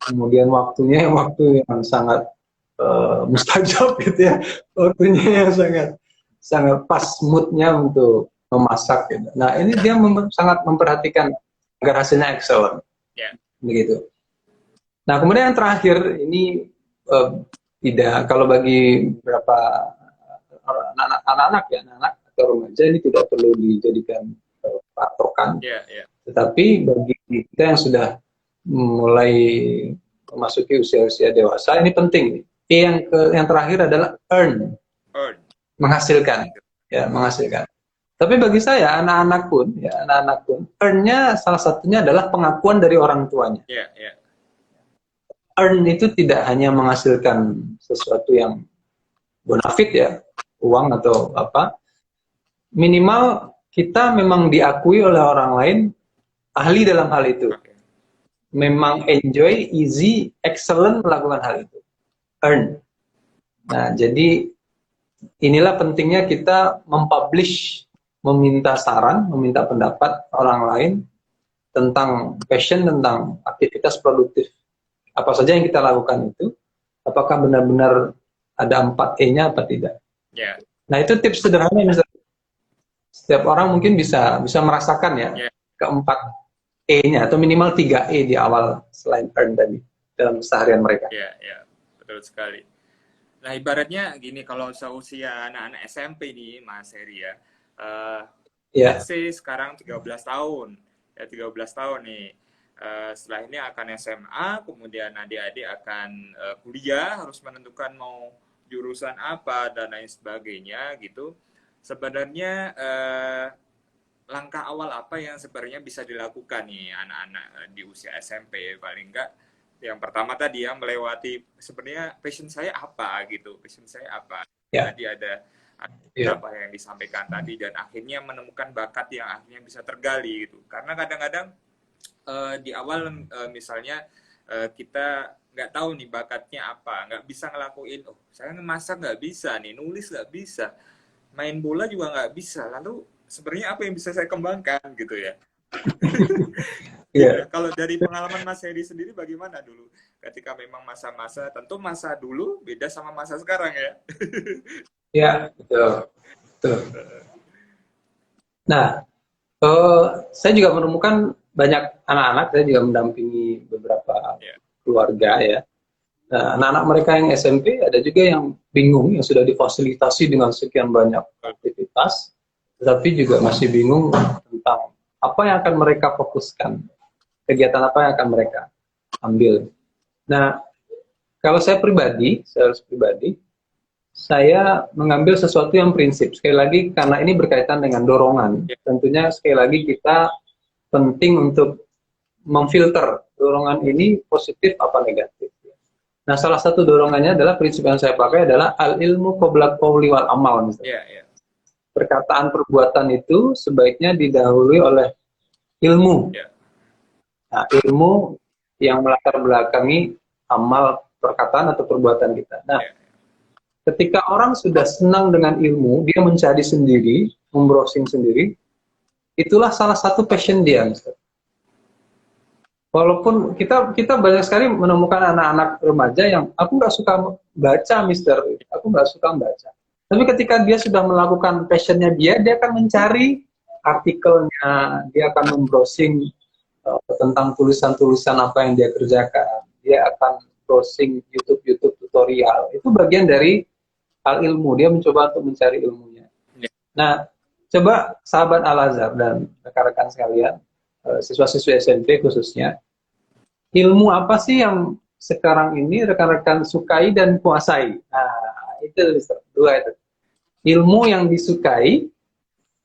B: kemudian waktunya waktu yang sangat mustajab gitu ya, waktunya yang sangat pas moodnya untuk memasak gitu. Nah ini dia sangat memperhatikan agar hasilnya excellent.
A: Yeah.
B: Begitu. Nah kemudian yang terakhir ini tidak, kalau bagi beberapa anak-anak ya, anak atau remaja ini tidak perlu dijadikan patokan.
A: Yeah, yeah.
B: Tetapi bagi kita yang sudah mulai memasuki usia-usia dewasa ini penting. Yang terakhir adalah earn. Menghasilkan, ya menghasilkan. Tapi bagi saya anak-anak pun, earn-nya salah satunya adalah pengakuan dari orang tuanya.
A: Yeah, yeah.
B: Earn itu tidak hanya menghasilkan sesuatu yang bonafit ya, uang atau apa. Minimal kita memang diakui oleh orang lain ahli dalam hal itu.
A: Okay.
B: Memang enjoy, easy, excellent melakukan hal itu. Earn. Nah, jadi inilah pentingnya kita mempublish, meminta saran, meminta pendapat orang lain tentang passion, tentang aktivitas produktif. Apa saja yang kita lakukan itu, apakah benar-benar ada 4E-nya apa tidak.
A: Yeah.
B: Nah, itu tips sederhana, Mister. Setiap orang mungkin bisa merasakan ya,
A: Yeah.
B: keempat E-nya, atau minimal 3E di awal selain earn tadi, dalam keseharian mereka.
A: Yeah, yeah. Betul sekali. Nah, ibaratnya gini, kalau seusia anak-anak SMP nih, Mas Heri ya, let's say sekarang 13 tahun, ya 13 tahun nih, setelah ini akan SMA, kemudian adik-adik akan kuliah, harus menentukan mau jurusan apa, dan lain sebagainya, gitu. Sebenarnya, langkah awal apa yang sebenarnya bisa dilakukan nih anak-anak di usia SMP, paling enggak yang pertama tadi ya, melewati sebenarnya passion saya apa gitu, passion saya apa.
B: Yeah.
A: Tadi ada apa yang disampaikan tadi, dan akhirnya menemukan bakat yang akhirnya bisa tergali gitu. Karena kadang-kadang di awal misalnya kita nggak tahu nih bakatnya apa, nggak bisa ngelakuin, oh saya ngemasak nggak bisa nih, nulis nggak bisa, main bola juga nggak bisa, lalu sebenarnya apa yang bisa saya kembangkan gitu ya.
B: Yeah.
A: Kalau dari pengalaman Mas Heri sendiri bagaimana dulu ketika memang masa-masa, tentu masa dulu beda sama masa sekarang ya.
B: Ya, betul. Nah, saya juga menemukan banyak anak-anak, saya juga mendampingi beberapa keluarga ya. Nah, anak-anak mereka yang SMP ada juga yang bingung, yang sudah difasilitasi dengan sekian banyak aktivitas, tetapi juga masih bingung tentang apa yang akan mereka fokuskan, kegiatan apa yang akan mereka ambil. Nah, kalau saya pribadi, saya mengambil sesuatu yang prinsip. Sekali lagi, karena ini berkaitan dengan dorongan, tentunya sekali lagi kita penting untuk memfilter dorongan ini positif apa negatif. Nah, salah satu dorongannya adalah prinsip yang saya pakai adalah al ilmu qabla qauli wal amal. Perkataan perbuatan itu sebaiknya didahului oleh ilmu. Nah, ilmu yang melatar belakangi amal perkataan atau perbuatan kita. Nah, ketika orang sudah senang dengan ilmu, dia mencari sendiri, membrowsing sendiri, itulah salah satu passion dia, Mister. Walaupun kita banyak sekali menemukan anak-anak remaja yang aku nggak suka baca, Mister, aku nggak suka baca. Tapi ketika dia sudah melakukan passionnya dia akan mencari artikelnya, dia akan membrowsing tentang tulisan-tulisan apa yang dia kerjakan, dia akan browsing YouTube tutorial. Itu bagian dari hal ilmu, dia mencoba untuk mencari ilmunya. Nah, coba sahabat Al-Azhar dan rekan-rekan sekalian, siswa-siswi SMP khususnya, ilmu apa sih yang sekarang ini rekan-rekan sukai dan kuasai? Nah, itu dua itu. Ilmu yang disukai,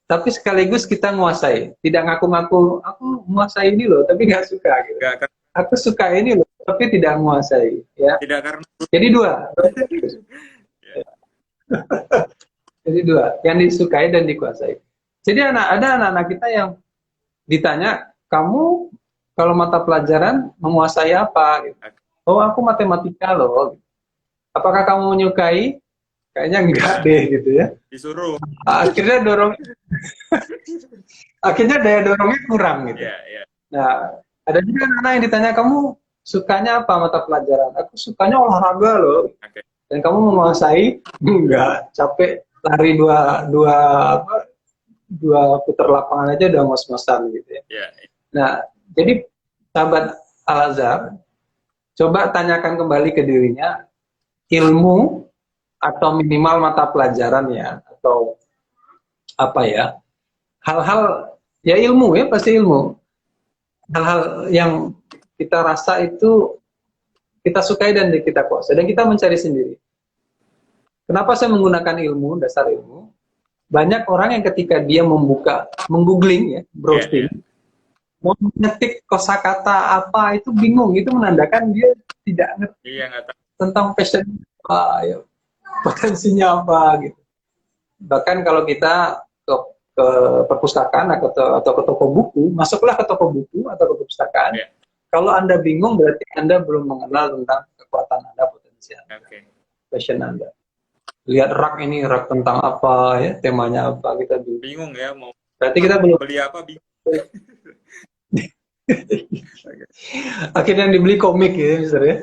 B: tapi sekaligus kita nguasai. Tidak ngaku-ngaku, aku menguasai ini loh, tapi nggak suka. Gitu. Aku suka ini loh, tapi tidak menguasai. Ya.
A: Tidak karena.
B: Jadi dua. Jadi dua, yang disukai dan dikuasai. Jadi ada anak-anak kita yang ditanya, kamu kalau mata pelajaran menguasai apa? Gitu. Oh, aku matematika loh. Apakah kamu menyukai? Kayaknya enggak deh gitu ya.
A: Disuruh.
B: Akhirnya daya dorongnya kurang gitu. Nah, ada juga anak yang ditanya, kamu sukanya apa mata pelajaran? Aku sukanya olahraga loh. Dan kamu menguasai? Enggak, capek lari dua putar lapangan aja udah ngos-ngosan gitu ya. Nah, jadi sahabat Al-Azhar, coba tanyakan kembali ke dirinya, ilmu atau minimal mata pelajaran ya, atau apa ya, hal-hal ya ilmu ya, pasti ilmu. Hal-hal yang kita rasa itu kita sukai dan kita kuasai, dan kita mencari sendiri. Kenapa saya menggunakan ilmu, dasar ilmu? Banyak orang yang ketika dia menggoogling ya, browsing, mau mengetik kosakata apa itu bingung, itu menandakan dia tidak ngerti tentang passion apa, ya, potensinya apa gitu. Bahkan kalau kita ke perpustakaan atau ke toko buku, masuklah ke toko buku atau ke perpustakaan. Kalau Anda bingung berarti Anda belum mengenal tentang kekuatan Anda, potensi Anda, passion Anda. Lihat rak ini, rak tentang apa ya, temanya apa, kita
A: bingung ya, mau
B: berarti kita belum
A: beli apa bingung.
B: Akhirnya yang dibeli komik ya, Mister ya.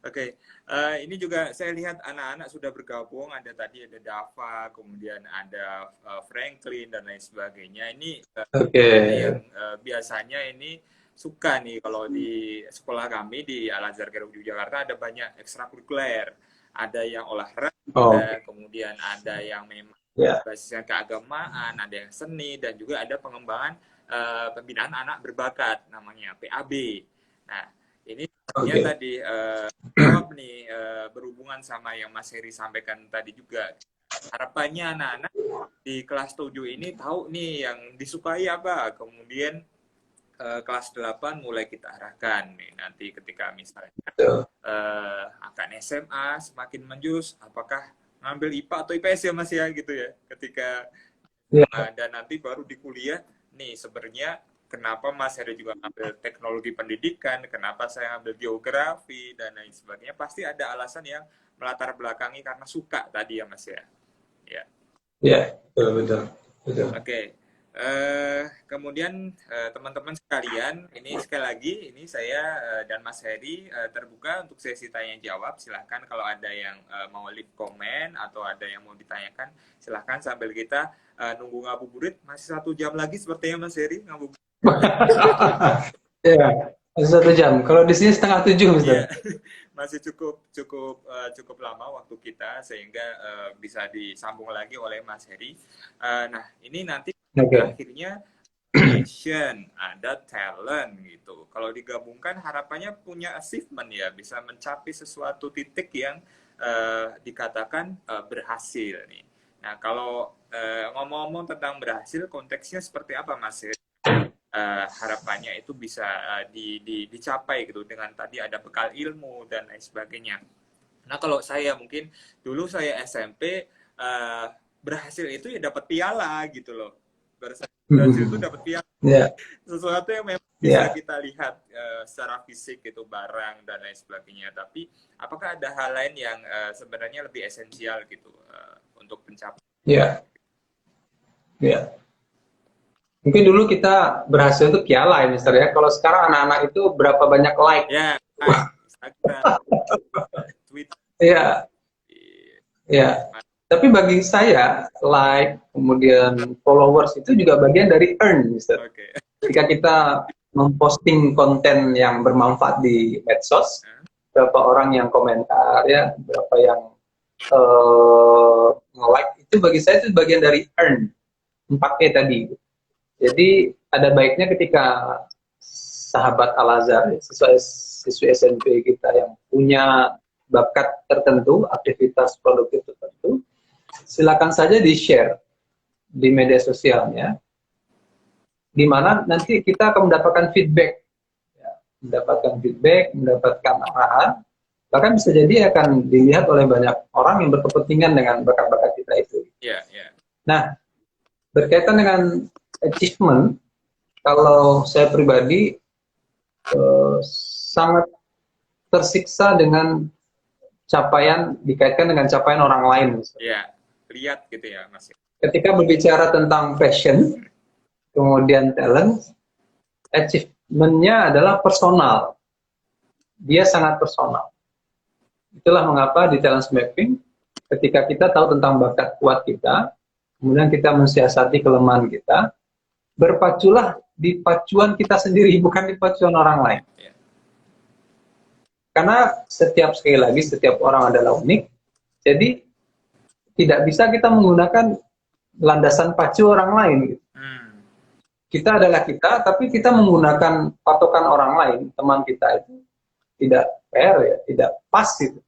A: Oke. Ini juga saya lihat anak-anak sudah bergabung, ada Dava, kemudian ada Franklin dan lain sebagainya. Ini yang biasanya ini suka nih, kalau di sekolah kami di Al-Azhar Yogyakarta ada banyak ekstrakurikuler. Ada yang olahraga, kemudian ada yang memang basisnya keagamaan, ada yang seni, dan juga ada pengembangan pembinaan anak berbakat, namanya PAB. Nah, ini tadi jawab nih, berhubungan sama yang Mas Heri sampaikan tadi juga. Harapannya anak-anak di kelas 7 ini tahu nih yang disukai apa, kemudian kelas 8 mulai kita arahkan nih, nanti ketika misalnya akan SMA semakin menjus, apakah ngambil IPA atau IPS ya Mas ya, gitu ya, ketika dan nanti baru di kuliah nih sebenarnya kenapa Mas Heri juga ngambil teknologi pendidikan, kenapa saya ngambil geografi dan lain sebagainya, pasti ada alasan yang melatar belakangi karena suka tadi ya Mas ya.
B: Ya, betul.
A: Oke. Kemudian teman-teman sekalian, ini sekali lagi ini saya dan Mas Heri terbuka untuk sesi tanya jawab. Silahkan kalau ada yang mau leave komen atau ada yang mau ditanyakan, silahkan sambil kita nunggu ngabuburit. Masih 1 jam lagi sepertinya Mas Heri ngabuburit.
B: Ya, 1 jam. Kalau di sini setengah 7,
A: Iya,
B: Mister.
A: masih cukup cukup cukup lama waktu kita sehingga bisa disambung lagi oleh Mas Heri. Nah, ini nanti
B: Oke.
A: akhirnya passion, ada talent gitu. Kalau digabungkan harapannya punya achievement ya, bisa mencapai sesuatu titik yang dikatakan berhasil nih. Nah, kalau ngomong-ngomong tentang berhasil, konteksnya seperti apa Mas Heri? Harapannya itu bisa dicapai gitu dengan tadi ada bekal ilmu dan lain sebagainya. Nah kalau saya mungkin dulu saya SMP berhasil itu ya dapat piala gitu loh. Berhasil itu dapat piala,
B: Ya,
A: sesuatu yang memang bisa
B: ya,
A: kita lihat secara fisik gitu, barang dan lain sebagainya. Tapi apakah ada hal lain yang sebenarnya lebih esensial gitu untuk pencapaian?
B: ya, ya. Mungkin dulu kita berhasil itu piala ya, Mister ya. Kalau sekarang anak-anak itu berapa banyak like?
A: Ya, like, Instagram, Twitter.
B: Ya, ya. Tapi bagi saya, like, kemudian followers itu juga bagian dari earn, Mister.
A: Oke.
B: Ketika kita memposting konten yang bermanfaat di medsos, berapa orang yang komentar ya, berapa yang nge-like, itu bagi saya itu bagian dari earn, 4P tadi. Jadi ada baiknya ketika sahabat Al-Azhar, siswi SMP kita yang punya bakat tertentu, aktivitas produktif tertentu, silakan saja di-share di media sosialnya, di mana nanti kita akan mendapatkan feedback, ya, mendapatkan arahan, bahkan bisa jadi akan dilihat oleh banyak orang yang berkepentingan dengan bakat-bakat kita itu.
A: Iya, iya.
B: Nah, berkaitan dengan achievement, kalau saya pribadi sangat tersiksa dengan capaian dikaitkan dengan capaian orang lain.
A: Iya, lihat gitu ya Mas.
B: Ketika berbicara tentang passion, kemudian talent, achievement-nya adalah personal. Dia sangat personal. Itulah mengapa di talent mapping, ketika kita tahu tentang bakat kuat kita, kemudian kita mensiasati kelemahan kita, berpaculah di pacuan kita sendiri, bukan di pacuan orang lain.
A: Ya.
B: Karena sekali lagi, setiap orang adalah unik, jadi tidak bisa kita menggunakan landasan pacu orang lain. Kita adalah kita, tapi kita menggunakan patokan orang lain, teman kita itu tidak fair ya, tidak pas itu,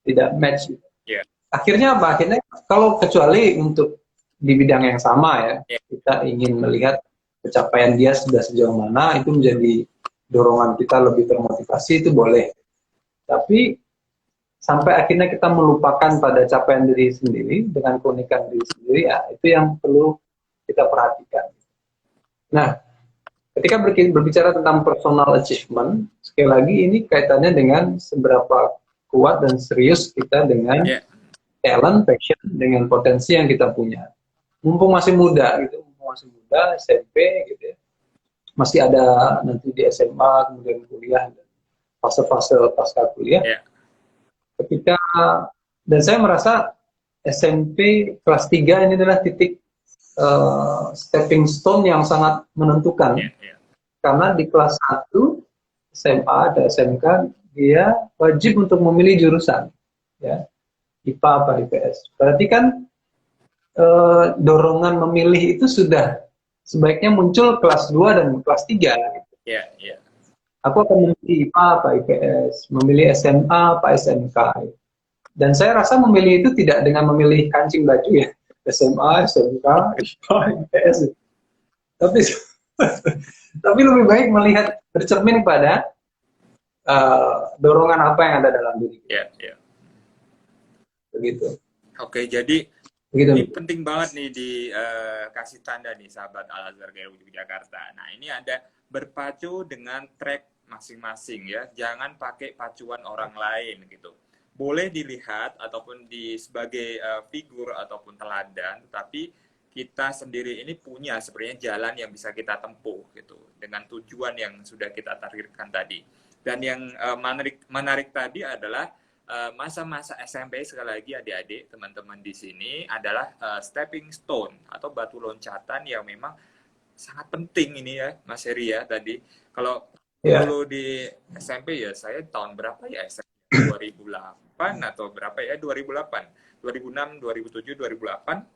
B: tidak match gitu.
A: Yeah.
B: Akhirnya apa? Akhirnya kalau kecuali untuk di bidang yang sama ya, kita ingin melihat pencapaian dia sudah sejauh mana, itu menjadi dorongan kita lebih termotivasi, itu boleh. Tapi sampai akhirnya kita melupakan pada capaian diri sendiri dengan keunikan diri sendiri, ya itu yang perlu kita perhatikan. Nah, ketika berbicara tentang personal achievement, sekali lagi ini kaitannya dengan seberapa kuat dan serius kita dengan talent, passion, dengan potensi yang kita punya. Mumpung masih muda gitu, SMP gitu ya, masih ada nanti di SMA, kemudian kuliah, fase-fase pasca kuliah. Ketika, dan saya merasa SMP kelas 3 ini adalah titik stepping stone yang sangat menentukan. Karena di kelas 1 SMA dan SMK dia wajib untuk memilih jurusan, ya, IPA apa IPS. Berarti kan dorongan memilih itu sudah sebaiknya muncul kelas 2 dan kelas 3 gitu. Aku akan memilih IPA apa IPS, memilih SMA apa SMK. Dan saya rasa memilih itu tidak dengan memilih kancing baju ya, SMA, SMK, IPA, IPS. Tapi lebih baik melihat, bercermin pada dorongan apa yang ada dalam diri. Begitu.
A: Oke, jadi
B: begitu.
A: Ini penting banget nih dikasih tanda nih sahabat Al-Azhar Gairul Yogyakarta. Nah ini ada berpacu dengan track masing-masing ya, jangan pakai pacuan orang lain gitu. Boleh dilihat ataupun sebagai figur ataupun teladan, tetapi kita sendiri ini punya sebenarnya jalan yang bisa kita tempuh gitu dengan tujuan yang sudah kita targetkan tadi. Dan yang menarik tadi adalah masa-masa SMP, sekali lagi adik-adik, teman-teman di sini adalah stepping stone atau batu loncatan yang memang sangat penting ini ya Mas Heri ya tadi. Kalau
B: Ya,
A: dulu di SMP ya saya tahun berapa ya SMP 2008 atau berapa ya 2008, 2006, 2007, 2008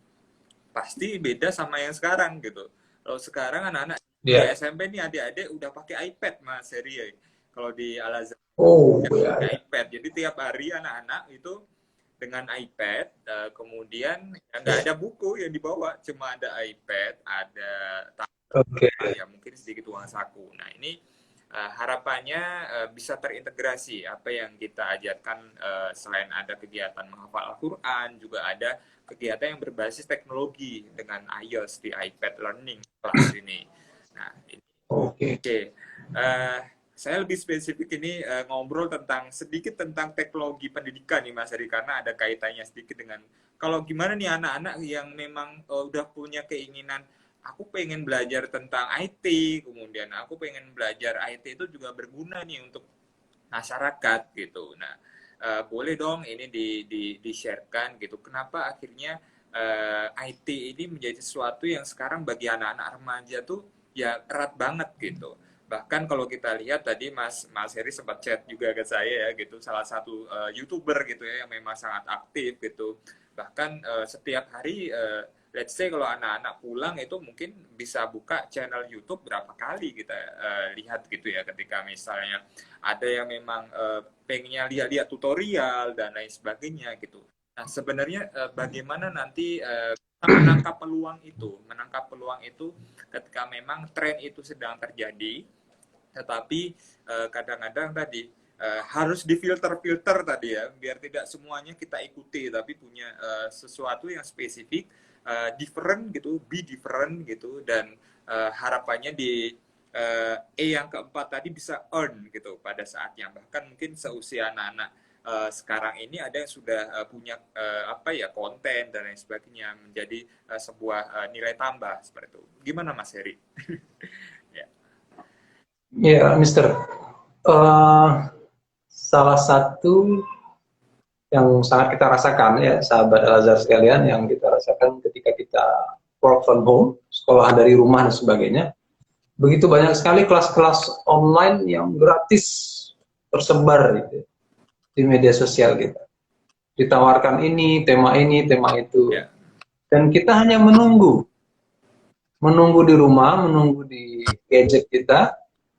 A: pasti beda sama yang sekarang gitu. Kalau sekarang anak-anak di
B: ya.
A: SMP nih adik-adik udah pakai iPad Mas Heri ya. Kalau di Al Azhar
B: Oh,
A: ya
B: ya,
A: pakai
B: ya.
A: iPad. Jadi tiap hari anak-anak itu dengan iPad, kemudian ya nggak ada buku yang dibawa, cuma ada iPad, ada
B: Oke.
A: ya mungkin sedikit uang saku. Nah ini harapannya bisa terintegrasi apa yang kita ajarkan, selain ada kegiatan menghafal Al-Quran, juga ada kegiatan yang berbasis teknologi dengan iOS di iPad Learning kelas ini. Nah ini
B: Oke.
A: oke. Eh, saya lebih spesifik ini ngobrol tentang sedikit tentang teknologi pendidikan nih Mas Heri, karena ada kaitannya sedikit dengan kalau gimana nih anak-anak yang memang udah punya keinginan, aku pengen belajar tentang IT, kemudian aku pengen belajar IT itu juga berguna nih untuk masyarakat gitu. Nah, boleh dong ini di-sharekan gitu. Kenapa akhirnya IT ini menjadi sesuatu yang sekarang bagi anak-anak remaja tuh ya erat banget gitu. Bahkan kalau kita lihat tadi Mas Heri sempat chat juga ke saya ya gitu, salah satu YouTuber gitu ya yang memang sangat aktif gitu. Bahkan setiap hari let's say kalau anak-anak pulang itu mungkin bisa buka channel YouTube berapa kali kita lihat gitu ya, ketika misalnya ada yang memang pengennya lihat-lihat tutorial dan lain sebagainya gitu. Nah sebenarnya bagaimana nanti menangkap peluang itu ketika memang tren itu sedang terjadi, tetapi kadang-kadang tadi harus difilter-filter tadi ya, biar tidak semuanya kita ikuti, tapi punya sesuatu yang spesifik, different gitu, be different gitu, dan harapannya di yang keempat tadi bisa earn gitu pada saatnya, bahkan mungkin seusia anak-anak sekarang ini ada yang sudah punya apa ya konten dan lain sebagainya, menjadi sebuah nilai tambah seperti itu. Gimana Mas Heri? Ya.
B: Ya, Mister. Eh, Salah satu yang sangat kita rasakan ya, sahabat Al-Azhar sekalian, yang kita rasakan ketika kita work from home, sekolah dari rumah dan sebagainya, begitu banyak sekali kelas-kelas online yang gratis tersebar gitu, di media sosial kita. Ditawarkan ini, tema itu.
A: Ya.
B: Dan kita hanya menunggu di rumah, menunggu di gadget kita,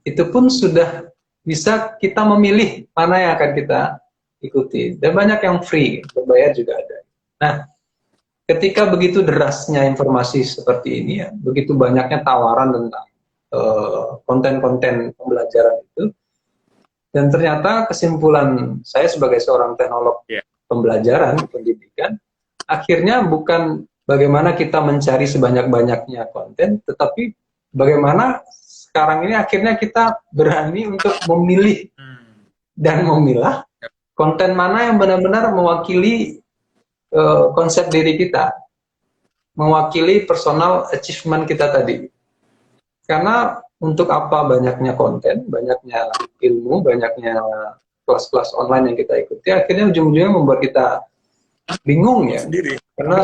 B: itu pun sudah bisa kita memilih mana yang akan kita ikuti. Dan banyak yang free, berbayar juga ada. Nah, ketika begitu derasnya informasi seperti ini, ya, begitu banyaknya tawaran tentang konten-konten pembelajaran itu, dan ternyata kesimpulan saya sebagai seorang teknolog
A: Ya.
B: pembelajaran, pendidikan, akhirnya bukan bagaimana kita mencari sebanyak-banyaknya konten, tetapi bagaimana sekarang ini akhirnya kita berani untuk memilih dan memilah konten mana yang benar-benar mewakili konsep diri kita, mewakili personal achievement kita tadi. Karena untuk apa banyaknya konten, banyaknya ilmu, banyaknya kelas-kelas online yang kita ikuti, akhirnya ujung-ujungnya membuat kita bingung ya,
A: Sendiri.
B: karena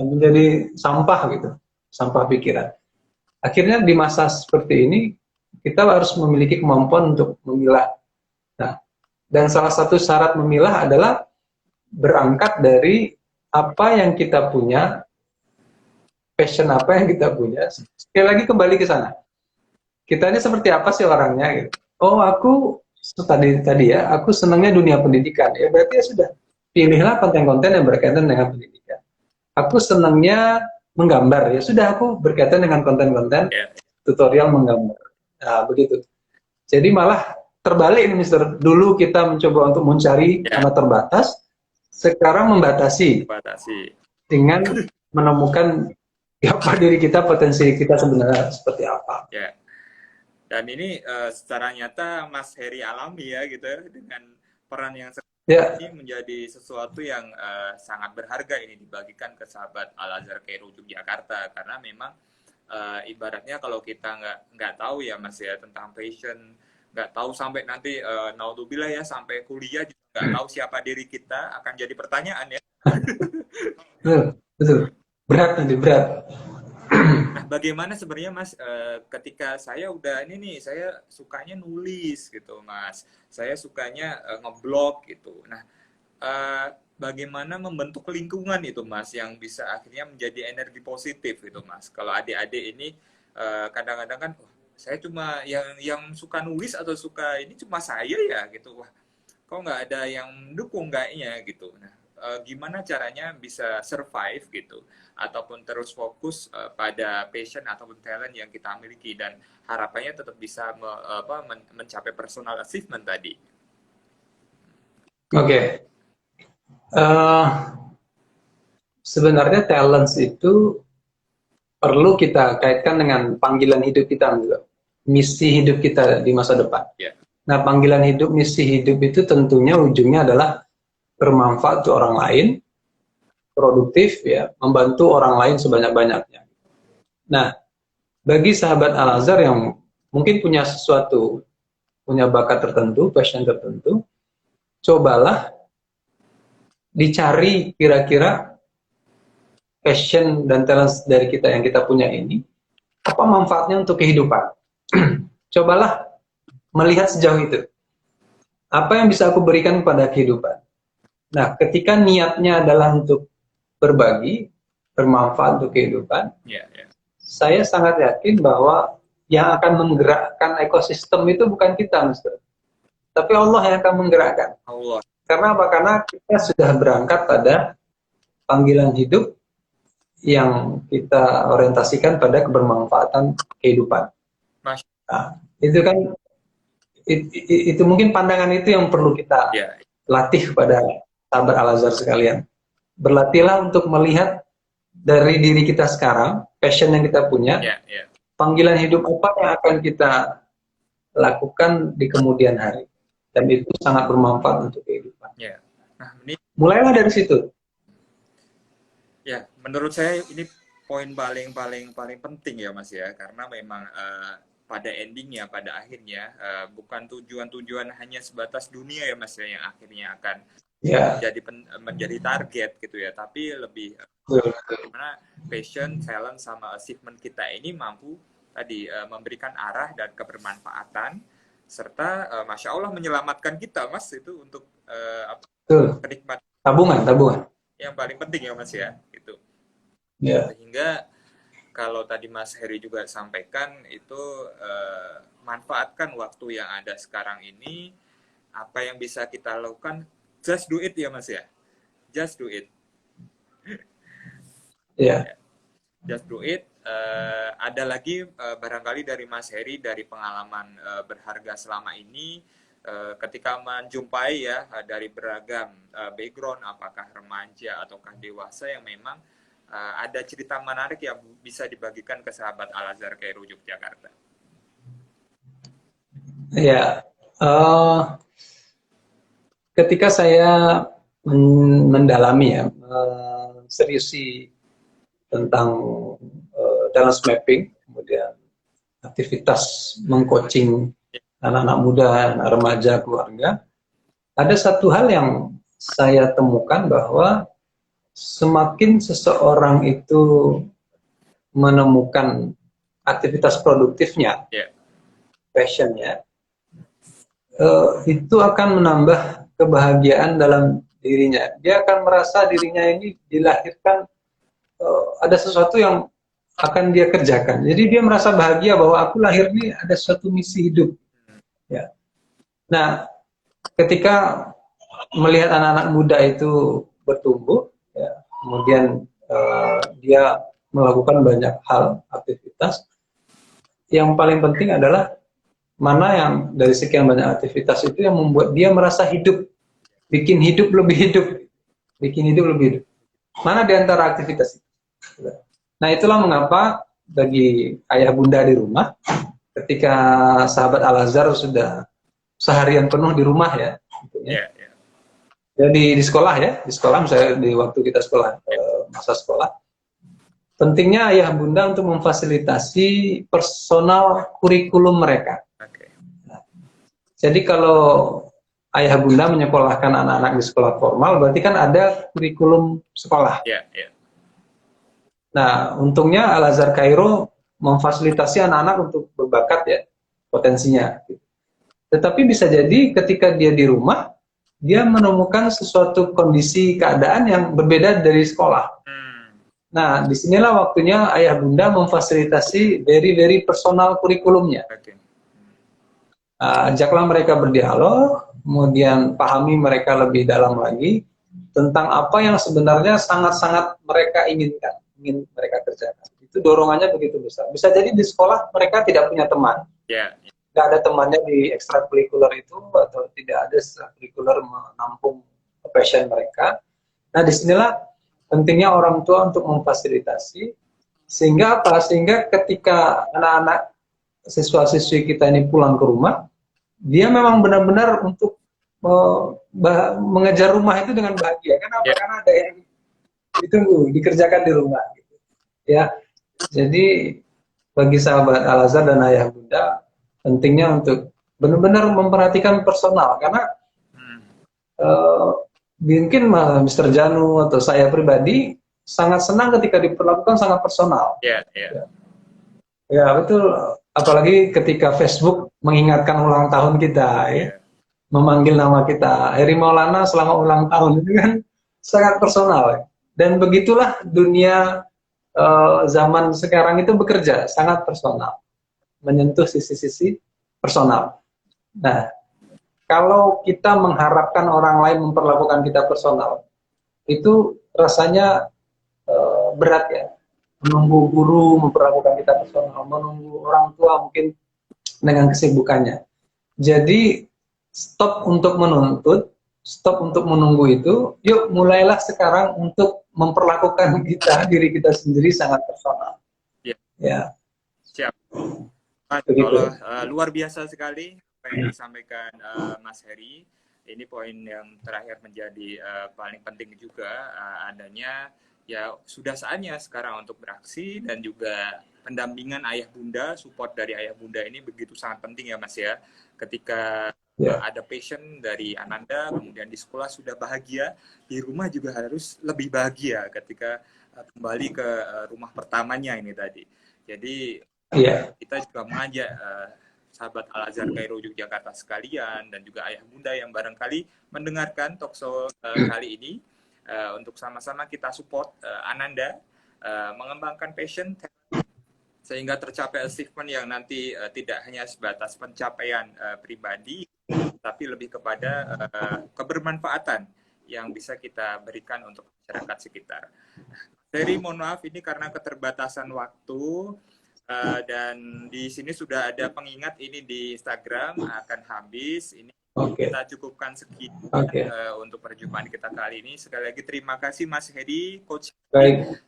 B: menjadi sampah gitu, sampah pikiran. Akhirnya di masa seperti ini kita harus memiliki kemampuan untuk memilah. Nah, dan salah satu syarat memilah adalah berangkat dari apa yang kita punya, passion apa yang kita punya. Sekali lagi kembali ke sana. Kita ini seperti apa sih orangnya gitu. Oh, aku tadi ya, aku senangnya dunia pendidikan. Ya berarti ya sudah, pilihlah konten-konten yang berkaitan dengan pendidikan. Aku senangnya menggambar, ya sudah, aku berkaitan dengan konten-konten tutorial menggambar. Nah, begitu. Jadi malah terbalik nih, Mister. Dulu kita mencoba untuk mencari karena terbatas, sekarang membatasi dengan menemukan apa diri kita, potensi kita sebenarnya seperti apa.
A: Ya. Dan ini secara nyata Mas Heri alami ya gitu ya, dengan peran yang ini menjadi sesuatu yang sangat berharga ini dibagikan ke sahabat Al-Azhar Cairo Yogyakarta, karena memang ibaratnya kalau kita nggak tahu ya Mas ya tentang passion, nggak tahu sampai nanti naudzubillah ya sampai kuliah juga nggak tahu siapa diri kita, akan jadi pertanyaan ya.
B: Betul, betul. Berat nanti, berat.
A: Nah, bagaimana sebenarnya Mas, ketika saya udah ini nih, saya sukanya nulis gitu Mas, saya sukanya ngeblog gitu. Nah, bagaimana membentuk lingkungan itu Mas yang bisa akhirnya menjadi energi positif gitu Mas. Kalau adik-adik ini kadang-kadang kan, "Wah, saya cuma yang suka nulis atau suka ini cuma saya ya gitu. Wah, kok nggak ada yang dukung kayaknya gitu." Nah, gimana caranya bisa survive gitu ataupun terus fokus pada passion ataupun talent yang kita miliki dan harapannya tetap bisa mencapai personal achievement tadi.
B: Oke. Eh, Sebenarnya talents itu perlu kita kaitkan dengan panggilan hidup kita, gitu. Misi hidup kita di masa depan.
A: Ya.
B: Nah, panggilan hidup, misi hidup itu tentunya ujungnya adalah bermanfaat untuk orang lain, produktif, ya, membantu orang lain sebanyak-banyaknya. Nah, bagi sahabat Al-Azhar yang mungkin punya sesuatu, punya bakat tertentu, passion tertentu, cobalah dicari kira-kira passion dan talent dari kita yang kita punya ini, apa manfaatnya untuk kehidupan. Cobalah melihat sejauh itu. Apa yang bisa aku berikan kepada kehidupan. Nah, ketika niatnya adalah untuk berbagi, bermanfaat untuk kehidupan, saya sangat yakin bahwa yang akan menggerakkan ekosistem itu bukan kita, Mister. Tapi Allah yang akan menggerakkan.
A: Allah.
B: Karena apa? Karena kita sudah berangkat pada panggilan hidup yang kita orientasikan pada kebermanfaatan kehidupan. Nah, itu kan itu mungkin pandangan itu yang perlu kita latih pada sahabat Al-Azhar sekalian. Berlatihlah untuk melihat dari diri kita sekarang, passion yang kita punya, panggilan hidup apa yang akan kita lakukan di kemudian hari. Dan itu sangat bermanfaat untuk kehidupan.
A: Nah, ini
B: mulailah dari situ.
A: Ya, menurut saya ini poin paling penting ya Mas ya, karena memang pada endingnya, pada akhirnya bukan tujuan hanya sebatas dunia ya Mas ya yang akhirnya akan menjadi target gitu ya, tapi lebih karena passion, talent sama achievement kita ini mampu tadi memberikan arah dan kebermanfaatan serta Masya Allah menyelamatkan kita Mas itu untuk penikmat
B: tabungan
A: yang paling penting ya Mas ya gitu. Sehingga kalau tadi Mas Heri juga sampaikan itu manfaatkan waktu yang ada sekarang ini, apa yang bisa kita lakukan, just do it ya Mas ya, just do it. Just do it. Ada lagi barangkali dari Mas Heri dari pengalaman berharga selama ini ketika menjumpai ya dari beragam background, apakah remaja ataukah dewasa yang memang ada cerita menarik yang bisa dibagikan ke sahabat Al-Azhar Kairo Yogyakarta.
B: Ya, ketika saya mendalami ya, seriusi tentang talent mapping, kemudian aktivitas mengcoaching anak-anak muda, anak remaja, keluarga, ada satu hal yang saya temukan bahwa semakin seseorang itu menemukan aktivitas produktifnya, passionnya, itu akan menambah kebahagiaan dalam dirinya. Dia akan merasa dirinya ini dilahirkan ada sesuatu yang akan dia kerjakan. Jadi dia merasa bahagia bahwa aku lahir ini ada suatu misi hidup. Ya. Nah, ketika melihat anak-anak muda itu bertumbuh, ya, kemudian dia melakukan banyak hal, aktivitas, yang paling penting adalah mana yang dari sekian banyak aktivitas itu yang membuat dia merasa hidup, bikin hidup lebih hidup, Mana di antara aktivitas itu? Nah, itulah mengapa bagi ayah bunda di rumah, ketika sahabat Al-Azhar sudah seharian penuh di rumah ya, jadi di sekolah misalnya di waktu kita sekolah, masa sekolah, pentingnya ayah bunda untuk memfasilitasi personal kurikulum mereka. Jadi kalau ayah bunda menyekolahkan anak-anak di sekolah formal, berarti kan ada kurikulum sekolah. Nah, untungnya Al Azhar Kairo memfasilitasi anak-anak untuk berbakat ya potensinya. Tetapi bisa jadi ketika dia di rumah, dia menemukan sesuatu kondisi keadaan yang berbeda dari sekolah. Nah, disinilah waktunya ayah bunda memfasilitasi very personal kurikulumnya.
A: Oke.
B: Ajaklah mereka berdialog, kemudian pahami mereka lebih dalam lagi tentang apa yang sebenarnya sangat-sangat mereka inginkan, ingin mereka kerjakan. Itu dorongannya begitu besar. Bisa jadi di sekolah mereka tidak punya teman,
A: Ya.
B: nggak ada temannya di ekstrakurikuler itu, atau tidak ada ekstrakurikuler menampung passion mereka. Nah, disinilah pentingnya orang tua untuk memfasilitasi, sehingga apa? Sehingga ketika anak-anak siswa-siswi kita ini pulang ke rumah, dia memang benar-benar untuk mengejar rumah itu dengan bahagia. Kenapa?
A: Ya.
B: Karena ada yang ditunggu, dikerjakan di rumah. Gitu. Ya, jadi bagi sahabat Al Azhar dan ayah bunda, pentingnya untuk benar-benar memperhatikan personal, karena mungkin Mr. Janu atau saya pribadi sangat senang ketika diperlakukan sangat personal.
A: Ya.
B: Ya betul, apalagi ketika Facebook mengingatkan ulang tahun kita, ya, memanggil nama kita, Heri Maulana selama ulang tahun, itu kan sangat personal. Ya. Dan begitulah dunia zaman sekarang itu bekerja, sangat personal, menyentuh sisi-sisi personal. Nah, kalau kita mengharapkan orang lain memperlakukan kita personal, itu rasanya berat ya. Menunggu guru memperlakukan kita personal, menunggu orang tua mungkin dengan kesibukannya. Jadi stop untuk menuntut, stop untuk menunggu itu, yuk mulailah sekarang untuk memperlakukan kita, diri kita sendiri sangat personal. Ya.
A: Siap.
B: Begitu.
A: Luar biasa sekali apa yang disampaikan Mas Heri. Ini poin yang terakhir menjadi paling penting juga, adanya ya sudah saatnya sekarang untuk beraksi, dan juga pendampingan ayah bunda, support dari ayah bunda ini begitu sangat penting ya Mas ya. Ketika ada passion dari Ananda, kemudian di sekolah sudah bahagia, di rumah juga harus lebih bahagia ketika kembali ke rumah pertamanya ini tadi. Jadi kita juga mengajak sahabat Al Azhar Kairo Yogyakarta sekalian, dan juga ayah bunda yang barangkali mendengarkan talkshow kali ini, untuk sama-sama kita support Ananda mengembangkan passion sehingga tercapai achievement yang nanti tidak hanya sebatas pencapaian pribadi, tapi lebih kepada kebermanfaatan yang bisa kita berikan untuk masyarakat sekitar. Jadi mohon maaf ini karena keterbatasan waktu, dan di sini sudah ada pengingat ini di Instagram akan habis. Ini kita cukupkan sekian untuk perjumpaan kita kali ini. Sekali lagi terima kasih Mas Hedi, Coach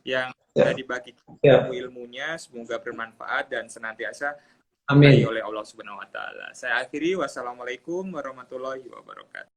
A: yang sudah dibagikan ilmunya. Semoga bermanfaat dan senantiasa diberkahi oleh Allah Subhanahu Wa Taala. Saya akhiri, wassalamualaikum warahmatullahi wabarakatuh.